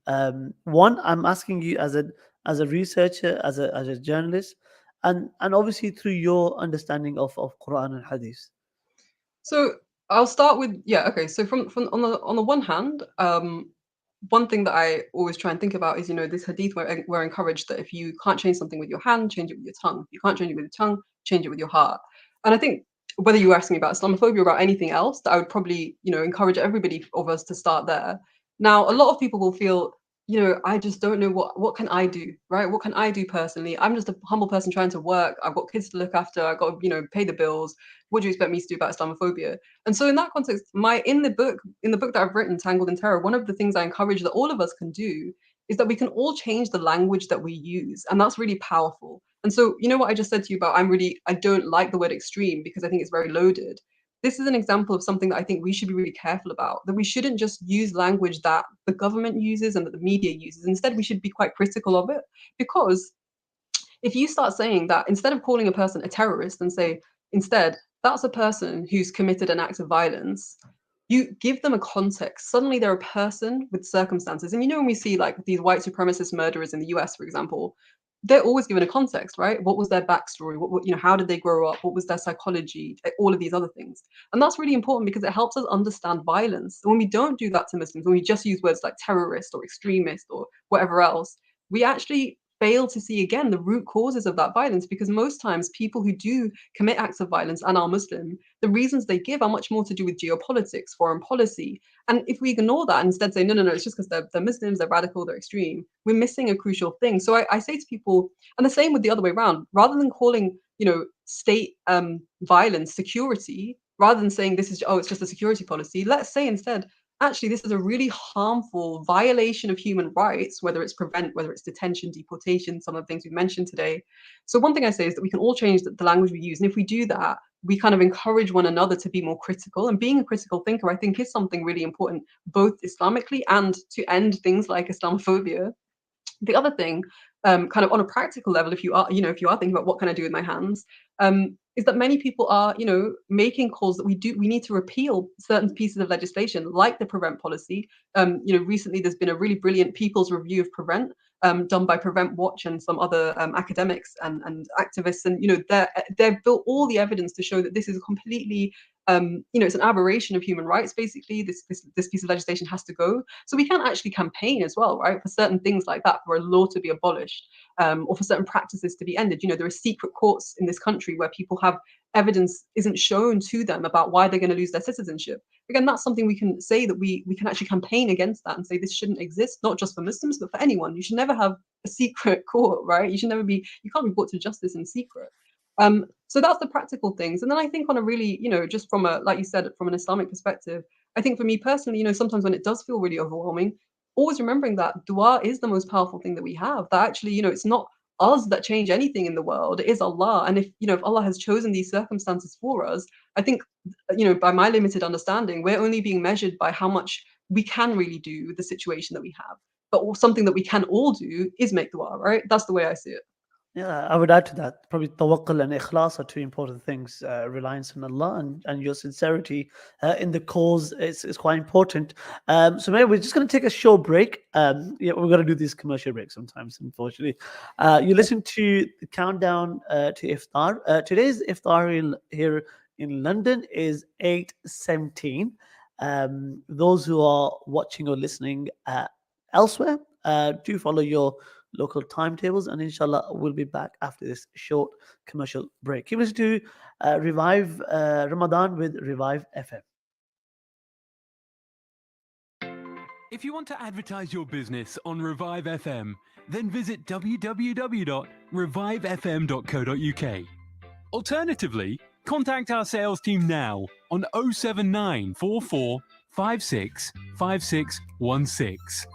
One, I'm asking you as a researcher, as a journalist, and obviously through your understanding of Quran and Hadith. So I'll start with okay. So from on the one hand, one thing that I always try and think about is this hadith where we're encouraged that if you can't change something with your hand, change it with your tongue. If you can't change it with your tongue, change it with your heart. And I think whether you were asking me about Islamophobia or about anything else, that I would probably encourage everybody of us to start there. Now, a lot of people will feel I just don't know what can I do, right? What can I do personally? I'm just a humble person trying to work. I've got kids to look after. I've got to pay the bills. What do you expect me to do about Islamophobia? And so in that context, in the book that I've written, Tangled in Terror, one of the things I encourage that all of us can do is that we can all change the language that we use. And that's really powerful. And so, what I just said to you about I don't like the word extreme because I think it's very loaded. This is an example of something that I think we should be really careful about, that we shouldn't just use language that the government uses and that the media uses. Instead, we should be quite critical of it, because if you start saying that, instead of calling a person a terrorist and say, instead, that's a person who's committed an act of violence, you give them a context. Suddenly they're a person with circumstances. And when we see like these white supremacist murderers in the US, for example, they're always given a context, right? What was their backstory? How did they grow up? What was their psychology? All of these other things. And that's really important because it helps us understand violence. And when we don't do that to Muslims, when we just use words like terrorist or extremist or whatever else, we actually fail to see again the root causes of that violence, because most times people who do commit acts of violence and are Muslim, the reasons they give are much more to do with geopolitics, foreign policy. And if we ignore that and instead say, no, it's just because they're Muslims, they're radical, they're extreme, we're missing a crucial thing. So I say to people, and the same with the other way around, rather than calling, state violence security, rather than saying this is, it's just a security policy, let's say instead, actually, this is a really harmful violation of human rights, whether it's prevent, whether it's detention, deportation, some of the things we've mentioned today. So one thing I say is that we can all change the language we use. And if we do that, we kind of encourage one another to be more critical. And being a critical thinker, I think, is something really important, both Islamically and to end things like Islamophobia. The other thing, kind of on a practical level, if you are thinking about what can I do with my hands, is that many people are, making calls that we need to repeal certain pieces of legislation, like the Prevent policy. Recently there's been a really brilliant People's Review of Prevent, done by Prevent Watch and some other academics and activists, and they've built all the evidence to show that this is a completely it's an aberration of human rights. Basically, this piece of legislation has to go. So we can actually campaign as well, right, for certain things like that, for a law to be abolished, or for certain practices to be ended. There are secret courts in this country where people have evidence isn't shown to them about why they're going to lose their citizenship. Again, that's something we can say, that we can actually campaign against that and say this shouldn't exist, not just for Muslims, but for anyone. You should never have a secret court, right? You can't be brought to justice in secret. So that's the practical things. And then I think on a really, just from a, like you said, from an Islamic perspective, I think for me personally, sometimes when it does feel really overwhelming, always remembering that dua is the most powerful thing that we have. That actually, it's not us that change anything in the world. It is Allah. And if Allah has chosen these circumstances for us, I think, by my limited understanding, we're only being measured by how much we can really do with the situation that we have. But something that we can all do is make dua, right? That's the way I see it. Yeah, I would add to that. Probably tawakkul and ikhlas are two important things. Reliance on Allah and your sincerity in the cause is quite important. So maybe we're just going to take a short break. Yeah, we're going to do these commercial breaks sometimes, unfortunately. You listen to the countdown to Iftar. Today's Iftar here in London is 8:17. Those who are watching or listening elsewhere, do follow your local timetables, and inshallah we'll be back after this short commercial break. Keep listening to Revive Ramadan with Revive FM. If you want to advertise your business on Revive FM, then visit www.revivefm.co.uk. Alternatively, contact our sales team now on 079 44 56 5616.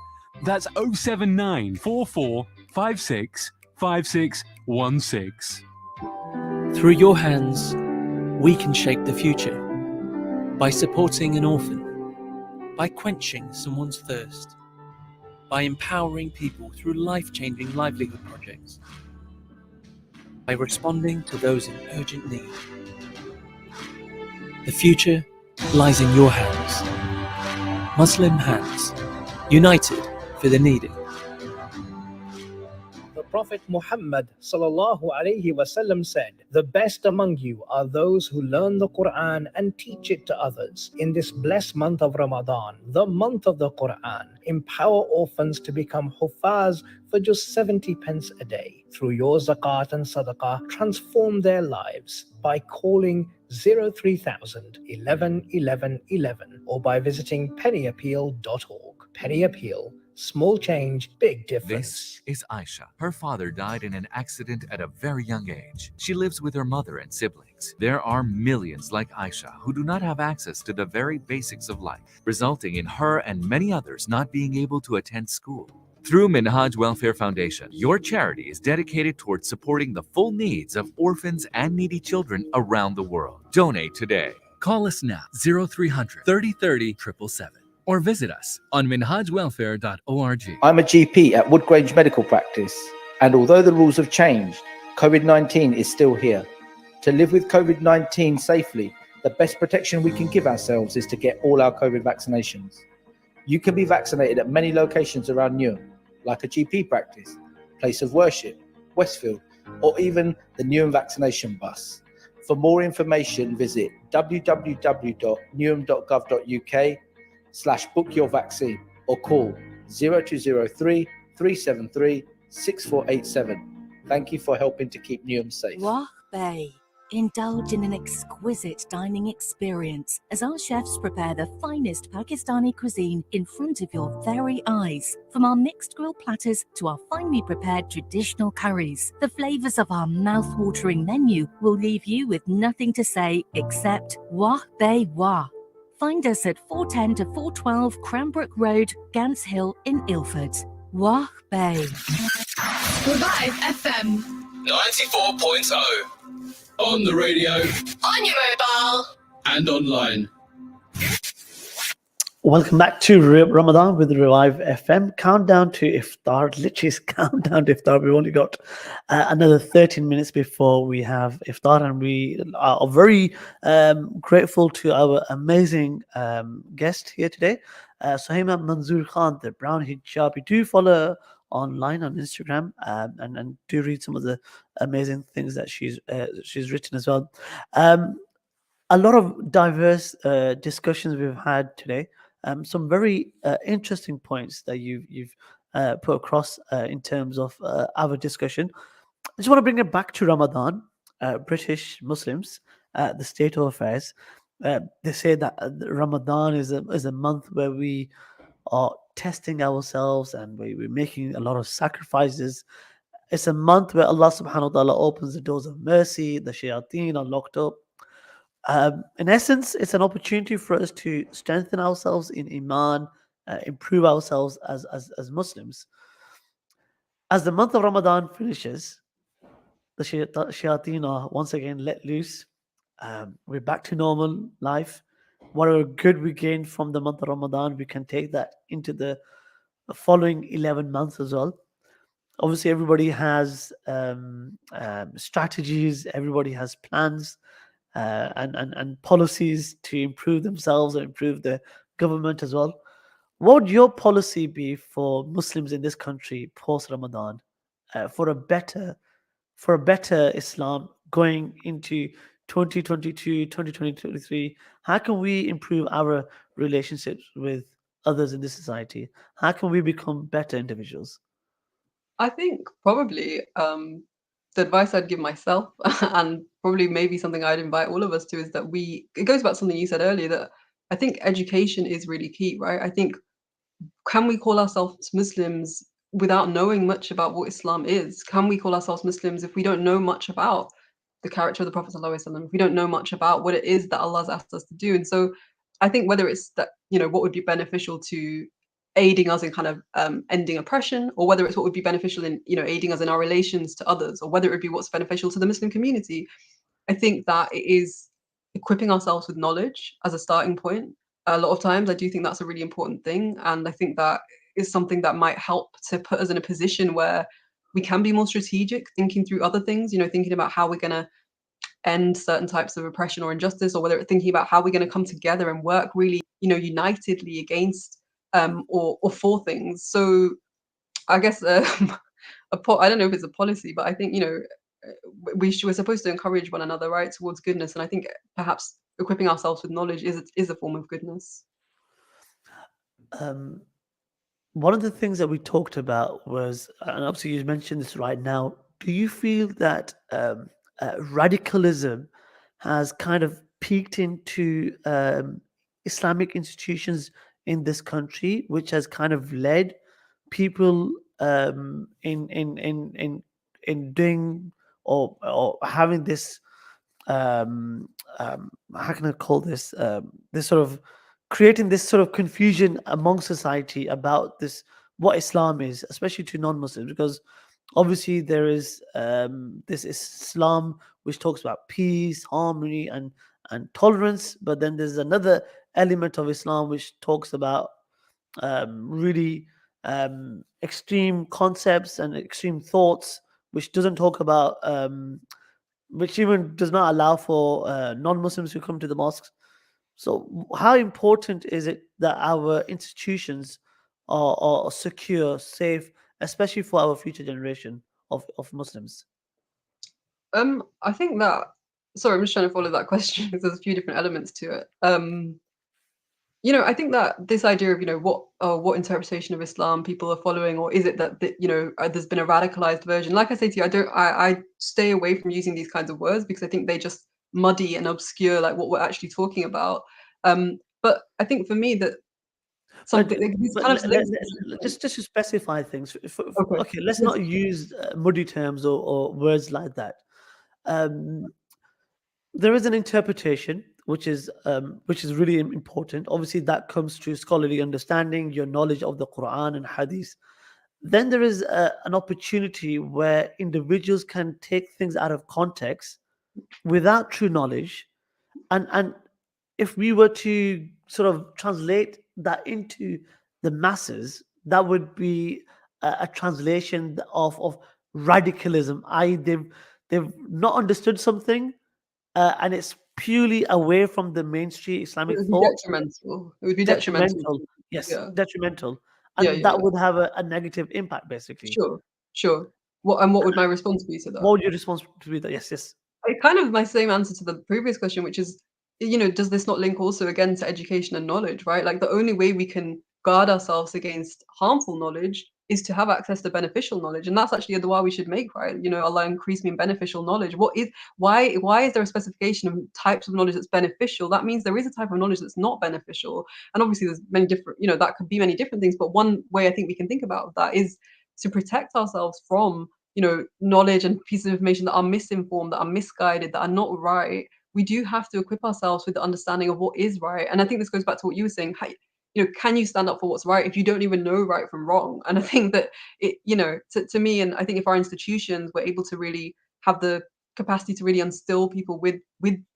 That's 079 44 56 5616. Through your hands, we can shape the future. By supporting an orphan, by quenching someone's thirst, by empowering people through life-changing livelihood projects, by responding to those in urgent need. The future lies in your hands. Muslim hands, united for the needy. The Prophet Muhammad ﷺ said, "The best among you are those who learn the Quran and teach it to others. In this blessed month of Ramadan, the month of the Quran, empower orphans to become huffaz for just 70 pence a day. Through your zakat and sadaqah, transform their lives by calling 03000 11 11 11 or by visiting pennyappeal.org. Penny Appeal. Small change, big difference. This is Aisha. Her father died in an accident at a very young age. She lives with her mother and siblings. There are millions like Aisha who do not have access to the very basics of life, resulting in her and many others not being able to attend school. Through Minhaj Welfare Foundation, your charity is dedicated towards supporting the full needs of orphans and needy children around the world. Donate today. Call us now, 0300 30 30 777. Or visit us on minhajwelfare.org. I'm a GP at Woodgrange Medical Practice, and although the rules have changed, COVID-19 is still here. To live with COVID-19 safely, the best protection we can give ourselves is to get all our COVID vaccinations. You can be vaccinated at many locations around Newham, like a GP practice, place of worship, Westfield, or even the Newham vaccination bus. For more information, visit www.newham.gov.uk/book your vaccine or call 0203 373 6487. Thank you for helping to keep Newham safe. Wah Bay. Indulge in an exquisite dining experience as our chefs prepare the finest Pakistani cuisine in front of your very eyes. From our mixed grill platters to our finely prepared traditional curries, the flavors of our mouth-watering menu will leave you with nothing to say except Wah Bay Wah. Find us at 410 to 412 Cranbrook Road, Gants Hill in Ilford. Wah Bay. Revive FM 94.0. On the radio. on your mobile. And online. Welcome back to Ramadan with Revive FM. Countdown to Iftar. Literally, it's countdown to Iftar. We've only got another 13 minutes before we have Iftar, and we are very grateful to our amazing guest here today, Suhaiymah Manzoor-Khan, the Brown Hijabi. Do follow online on Instagram and do read some of the amazing things that she's written as well. a lot of diverse discussions we've had today. Some very interesting points that you've put across in terms of our discussion. I just want to bring it back to Ramadan. British Muslims, the state of affairs. They say that Ramadan is a month where we are testing ourselves and we're making a lot of sacrifices. It's a month where Allah subhanahu wa ta'ala opens the doors of mercy, the shayateen are locked up. In essence, it's an opportunity for us to strengthen ourselves in Iman, improve ourselves as Muslims. As the month of Ramadan finishes, the shayateen are once again let loose. We're back to normal life. Whatever good we gained from the month of Ramadan, we can take that into the following 11 months as well. Obviously, everybody has strategies, everybody has plans and policies to improve themselves and improve the government as well. What would your policy be for Muslims in this country post Ramadan for a better Islam going into 2022, 2023? How can we improve our relationships with others in this society? How can we become better individuals? I think probably the advice I'd give myself, and probably maybe something I'd invite all of us to, is that it goes back to something you said earlier, that I think education is really key, right? I think, can we call ourselves Muslims without knowing much about what Islam is? Can we call ourselves Muslims if we don't know much about the character of the Prophet ﷺ, if we don't know much about what it is that Allah's asked us to do? And so I think whether it's that, what would be beneficial to aiding us in kind of ending oppression, or whether it's what would be beneficial in, aiding us in our relations to others, or whether it would be what's beneficial to the Muslim community, I think that it is equipping ourselves with knowledge as a starting point. A lot of times I do think that's a really important thing, and I think that is something that might help to put us in a position where we can be more strategic, thinking through other things, thinking about how we're going to end certain types of oppression or injustice, or whether it's thinking about how we're going to come together and work really, unitedly against or for things. So I guess I don't know if it's a policy, but I think, we're supposed to encourage one another, right, towards goodness. And I think perhaps equipping ourselves with knowledge is a form of goodness. One of the things that we talked about was, and obviously you mentioned this right now, do you feel that radicalism has kind of peaked into Islamic institutions in this country, which has kind of led people in doing or having this how can I call this this sort of creating this sort of confusion among society about what Islam is, especially to non-Muslims, because obviously there is this Islam which talks about peace, harmony, and tolerance, but then there's another element of Islam which talks about really extreme concepts and extreme thoughts, which doesn't talk about which even does not allow for non-Muslims to come to the mosques. So how important is it that our institutions are secure, safe, especially for our future generation of Muslims? I think that, sorry, I'm just trying to follow that question because there's a few different elements to it. I think that this idea of, what interpretation of Islam people are following, or is it that there's been a radicalized version? Like I say to you, I stay away from using these kinds of words because I think they just muddy and obscure like what we're actually talking about. But I think for me that something just to specify things. Okay. Okay, let's not use muddy terms or words like that. There is an interpretation which is really important. Obviously, that comes through scholarly understanding, your knowledge of the Quran and Hadith. Then there is an opportunity where individuals can take things out of context without true knowledge, and if we were to sort of translate that into the masses, that would be a translation of radicalism. They've not understood something, and it's purely away from the mainstream Islamic thought. Detrimental. It would be detrimental. Yes, Yeah. detrimental, and that would have a negative impact, basically. Sure. What would my response be to that? What would your response be? That yes. Kind of my same answer to the previous question, which is does this not link also again to education and knowledge, right? Like the only way we can guard ourselves against harmful knowledge is to have access to beneficial knowledge. And that's actually a dua we should make, right? Allah increase me in beneficial knowledge. Why is there a specification of types of knowledge that's beneficial? That means there is a type of knowledge that's not beneficial. And obviously there's many different, that could be many different things. But one way I think we can think about that is to protect ourselves from, knowledge and pieces of information that are misinformed, that are misguided, that are not right. We do have to equip ourselves with the understanding of what is right. And I think this goes back to what you were saying. Can you stand up for what's right if you don't even know right from wrong? And I think that to me, and I think if our institutions were able to really have the capacity to really instill people with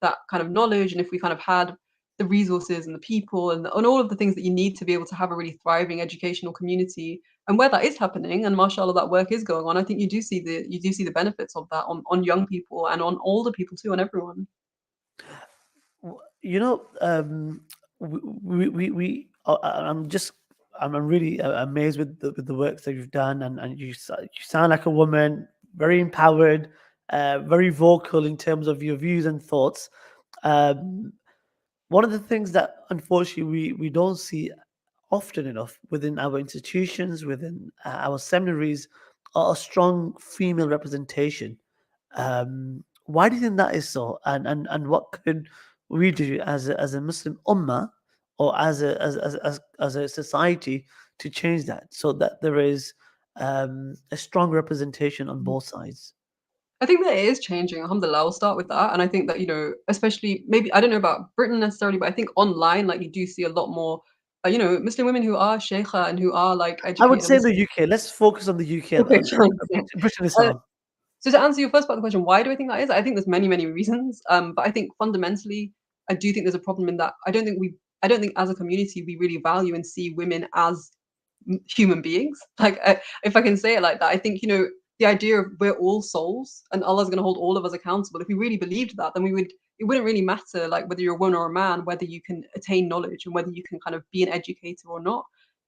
that kind of knowledge, and if we kind of had the resources and the people and all of the things that you need to be able to have a really thriving educational community, and where that is happening, and mashallah that work is going on, I think you do see the benefits of that on young people and on older people too, on everyone. I'm really amazed with the work that you've done, and you sound like a woman, very empowered, very vocal in terms of your views and thoughts. One of the things that unfortunately we don't see often enough within our institutions, within our seminaries, are a strong female representation. Why do you think that is so? And what could we do as a Muslim ummah or as a society to change that, so that there is a strong representation on both sides? I think that it is changing. Alhamdulillah, I'll start with that. And I think that, especially maybe, I don't know about Britain necessarily, but I think online, like you do see a lot more, Muslim women who are sheikha and who are like educated. I would say in the UK. Let's focus on the UK. Okay, Britain Islam. So to answer your first part of the question, why do I think that is? I think there's many, many reasons. But I think fundamentally, I do think there's a problem in that I don't think as a community we really value and see women as human beings. Like if I can say it like that, I think the idea of we're all souls and Allah's going to hold all of us accountable. If we really believed that, then it wouldn't really matter like whether you're a woman or a man, whether you can attain knowledge and whether you can kind of be an educator or not.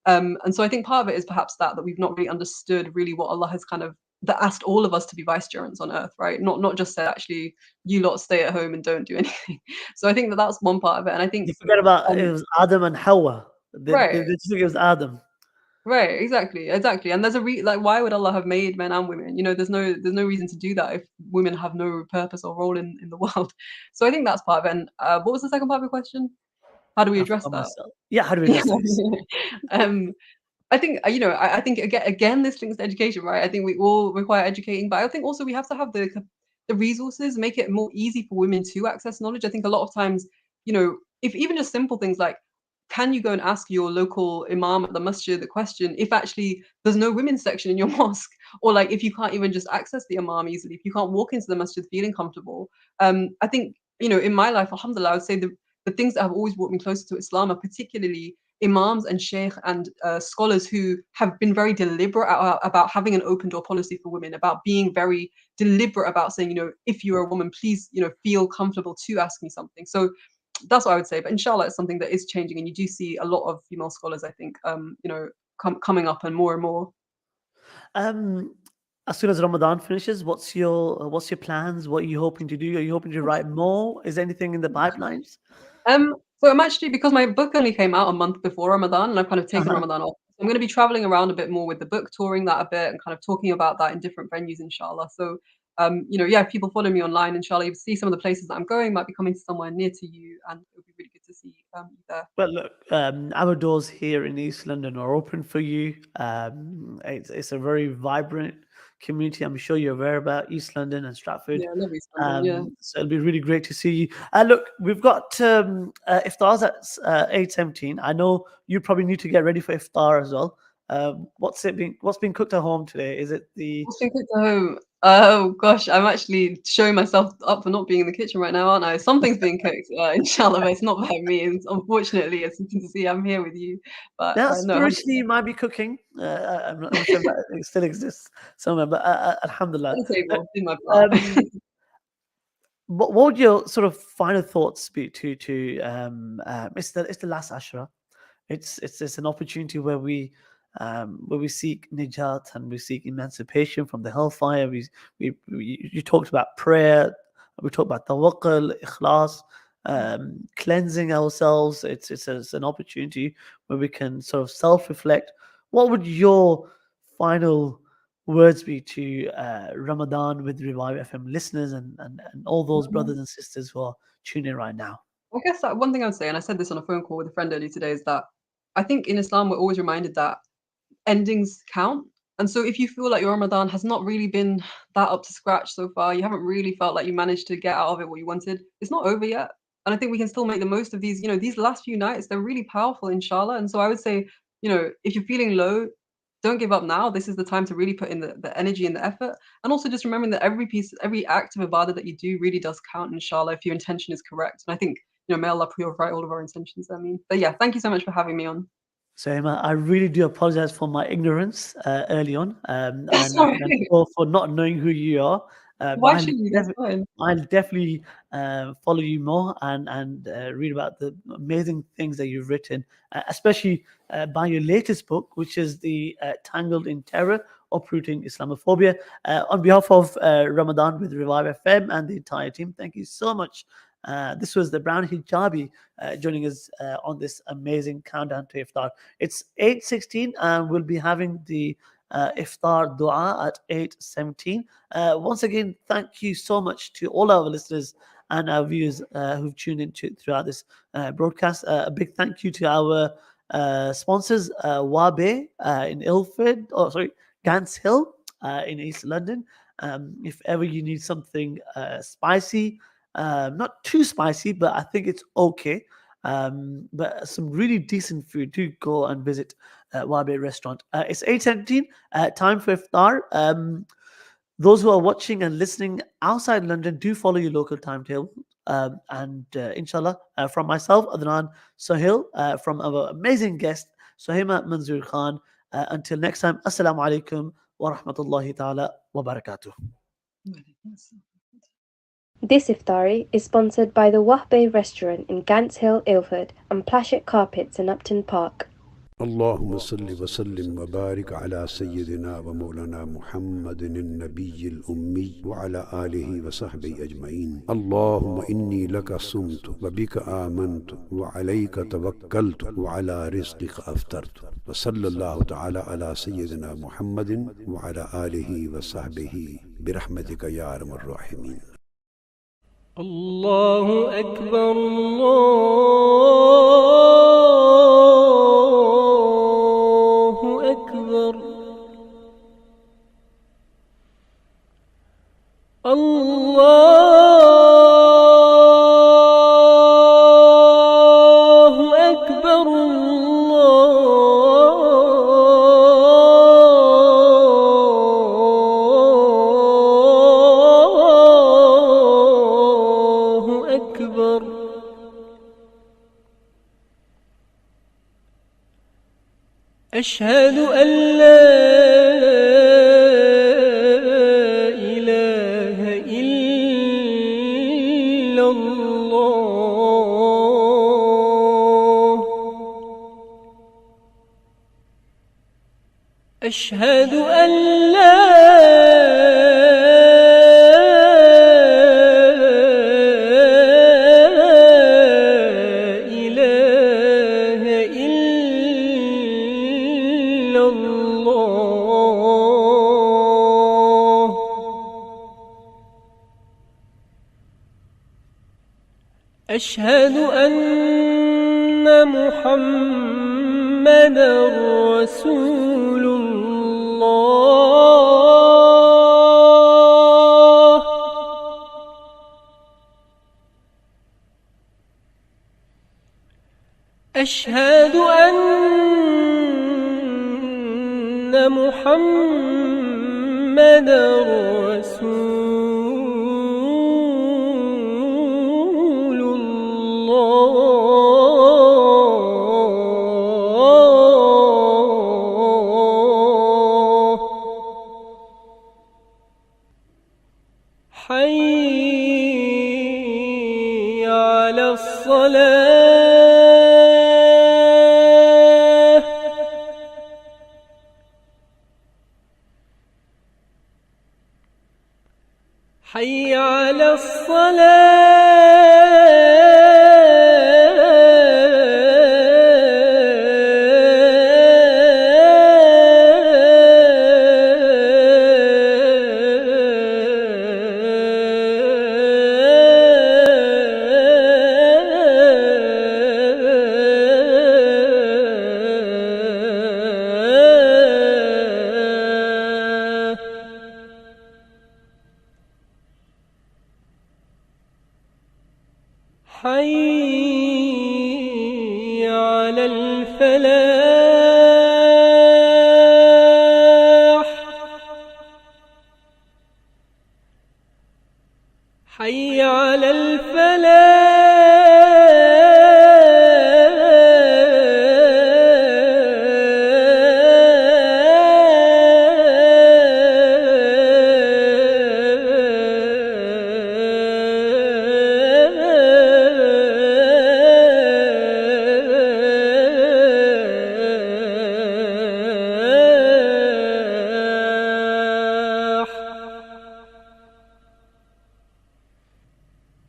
And so I think part of it is perhaps that we've not really understood really what Allah has kind of that asked all of us to be vicegerents on earth, right? Not just said actually you lot stay at home and don't do anything. So I think that's one part of it. And I think you forget about it was Adam and Hawa. Right. It was Adam. Right, exactly. And there's why would Allah have made men and women? There's no reason to do that if women have no purpose or role in the world. So I think that's part of it. And what was the second part of your question? How do we address that? Yeah, how do we address this? I think I think again this links to education, right? I think we all require educating, but I think also we have to have the resources, make it more easy for women to access knowledge. I think a lot of times, if even just simple things like, can you go and ask your local imam at the masjid the question if actually there's no women's section in your mosque, or like if you can't even just access the imam easily, if you can't walk into the masjid feeling comfortable. I think in my life, alhamdulillah, I would say the things that have always brought me closer to Islam are particularly imams and sheikh and scholars who have been very deliberate about having an open door policy for women, about being very deliberate about saying, if you're a woman, please, feel comfortable to ask me something. So that's what I would say. But inshallah, it's something that is changing, and you do see a lot of female scholars, I think, coming up and more. As soon as Ramadan finishes, what's your plans? What are you hoping to do? Are you hoping to write more? Is anything in the pipelines? So I'm actually, because my book only came out a month before Ramadan, and I've kind of taken Ramadan off. I'm going to be traveling around a bit more with the book, touring that a bit, and kind of talking about that in different venues, inshallah. So, if people follow me online, inshallah, you see some of the places that I'm going, might be coming to somewhere near to you, and it would be really good to see you there. Well, look, our doors here in East London are open for you. It's a very vibrant community. I'm sure you're aware about East London and Stratford. Yeah, I love East London, So it'll be really great to see you. Look, we've got Iftar's at 8:17. I know you probably need to get ready for Iftar as well. What's been cooked at home today? Is it what's been cooked at home? Oh gosh, I'm actually showing myself up for not being in the kitchen right now, aren't I? Something's being cooked, inshallah, but it's not by me. Unfortunately, it's something to see. I'm here with you, but now spiritually you might be cooking. I'm not sure if that it still exists somewhere, but alhamdulillah. What would your sort of final thoughts be to it's the last Ashura. It's an opportunity where we seek nijat and we seek emancipation from the hellfire. You talked about prayer, we talked about tawakkul, ikhlas, cleansing ourselves. It's an opportunity where we can sort of self-reflect. What would your final words be to Ramadan with Revive FM listeners and all those brothers and sisters who are tuning in right now? I guess that one thing I would say, and I said this on a phone call with a friend earlier today, is that I think in Islam we're always reminded that endings count. And so if you feel like your Ramadan has not really been that up to scratch so far, you haven't really felt like you managed to get out of it what you wanted, it's not over yet. And I think we can still make the most of these, these last few nights, they're really powerful, inshallah. And so I would say, if you're feeling low, don't give up now. This is the time to really put in the energy and the effort. And also just remembering that every act of ibadah that you do really does count, inshallah, if your intention is correct. And I think, may Allah purify all of our intentions, But yeah, thank you so much for having me on. Suhaiymah, I really do apologize for my ignorance early on, and Sorry. for not knowing who you are. Why should you? That's fine. I'll definitely follow you more and read about the amazing things that you've written, especially by your latest book, which is the Tangled in Terror, Uprooting Islamophobia. On behalf of Ramadan with Revive FM and the entire team, thank you so much. This was the Brown Hijabi joining us on this amazing countdown to Iftar. It's 8:16 and we'll be having the Iftar dua at 8:17. Once again, thank you so much to all our listeners and our viewers who've tuned in throughout this broadcast. A big thank you to our sponsors, Wabe in Ilford, Gants Hill in East London. If ever you need something spicy, not too spicy, but I think it's okay. But some really decent food. Do go and visit Wabe restaurant. It's 8:17. Time for Iftar. Those who are watching and listening outside London, do follow your local timetable. And inshallah, from myself, Adnan Sohail, from our amazing guest, Suhaiymah Manzoor-Khan. Until next time, Assalamu alaikum wa rahmatullahi ta'ala wa barakatuh. This Iftari is sponsored by the Wahbe restaurant in Gants Hill, Ilford, and Plashet Carpets in Upton Park. اللهم صل وسلم وبارك على سيدنا ومولانا محمد النبي الأمي وعلى آله وصحبه أجمعين. اللهم إني لك صمت وبك آمنت وعليك توكلت وعلى رزقك أفطرت. وصلى الله تعالى على سيدنا محمد وعلى آله وصحبه برحمتك يا أرحم الراحمين. الله أكبر الله أكبر الله أكبر الله أكبر أشهد أن لا إله إلا الله أشهد أن لا أشهد أن محمدًا رسول الله أشهد أن محمدًا رسول حي على الصلاة حي على الصلاة حي على الفلاح حي على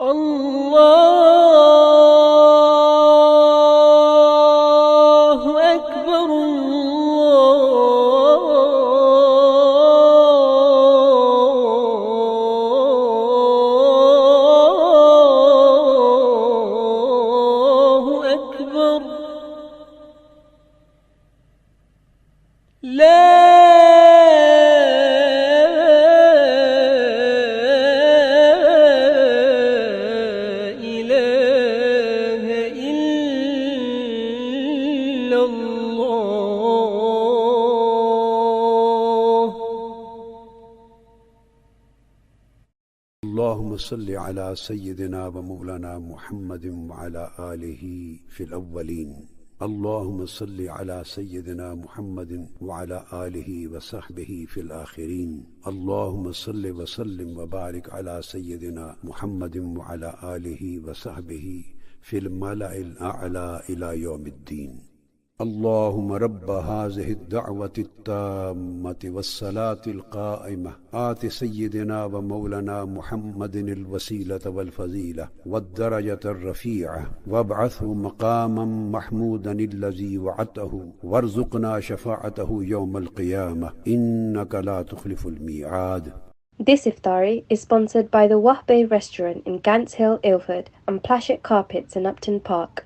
الله أكبر الله أكبر لا اللهم صل على سيدنا ومولانا محمد وعلى آله في الأولين. اللهم صل على سيدنا محمد وعلى آله وصحبه في الآخرين. اللهم صل وسلم وبارك على سيدنا محمد وعلى آله وصحبه في الملأ الأعلى إلى يوم الدين. اللهم رب هذه الدعوة التامة والصلاة القائمة آت سيدنا ومولانا محمد الوسيلة والفضيلة والدرجة الرفيعة وابعثه مقاما محمودا الذي وعدته وارزقنا شفاعته يوم القيامة إنك لا تخلف الميعاد. This Iftari is sponsored by the Wahbeh restaurant in Gants Hill, Ilford and Plashet Carpets in Upton Park.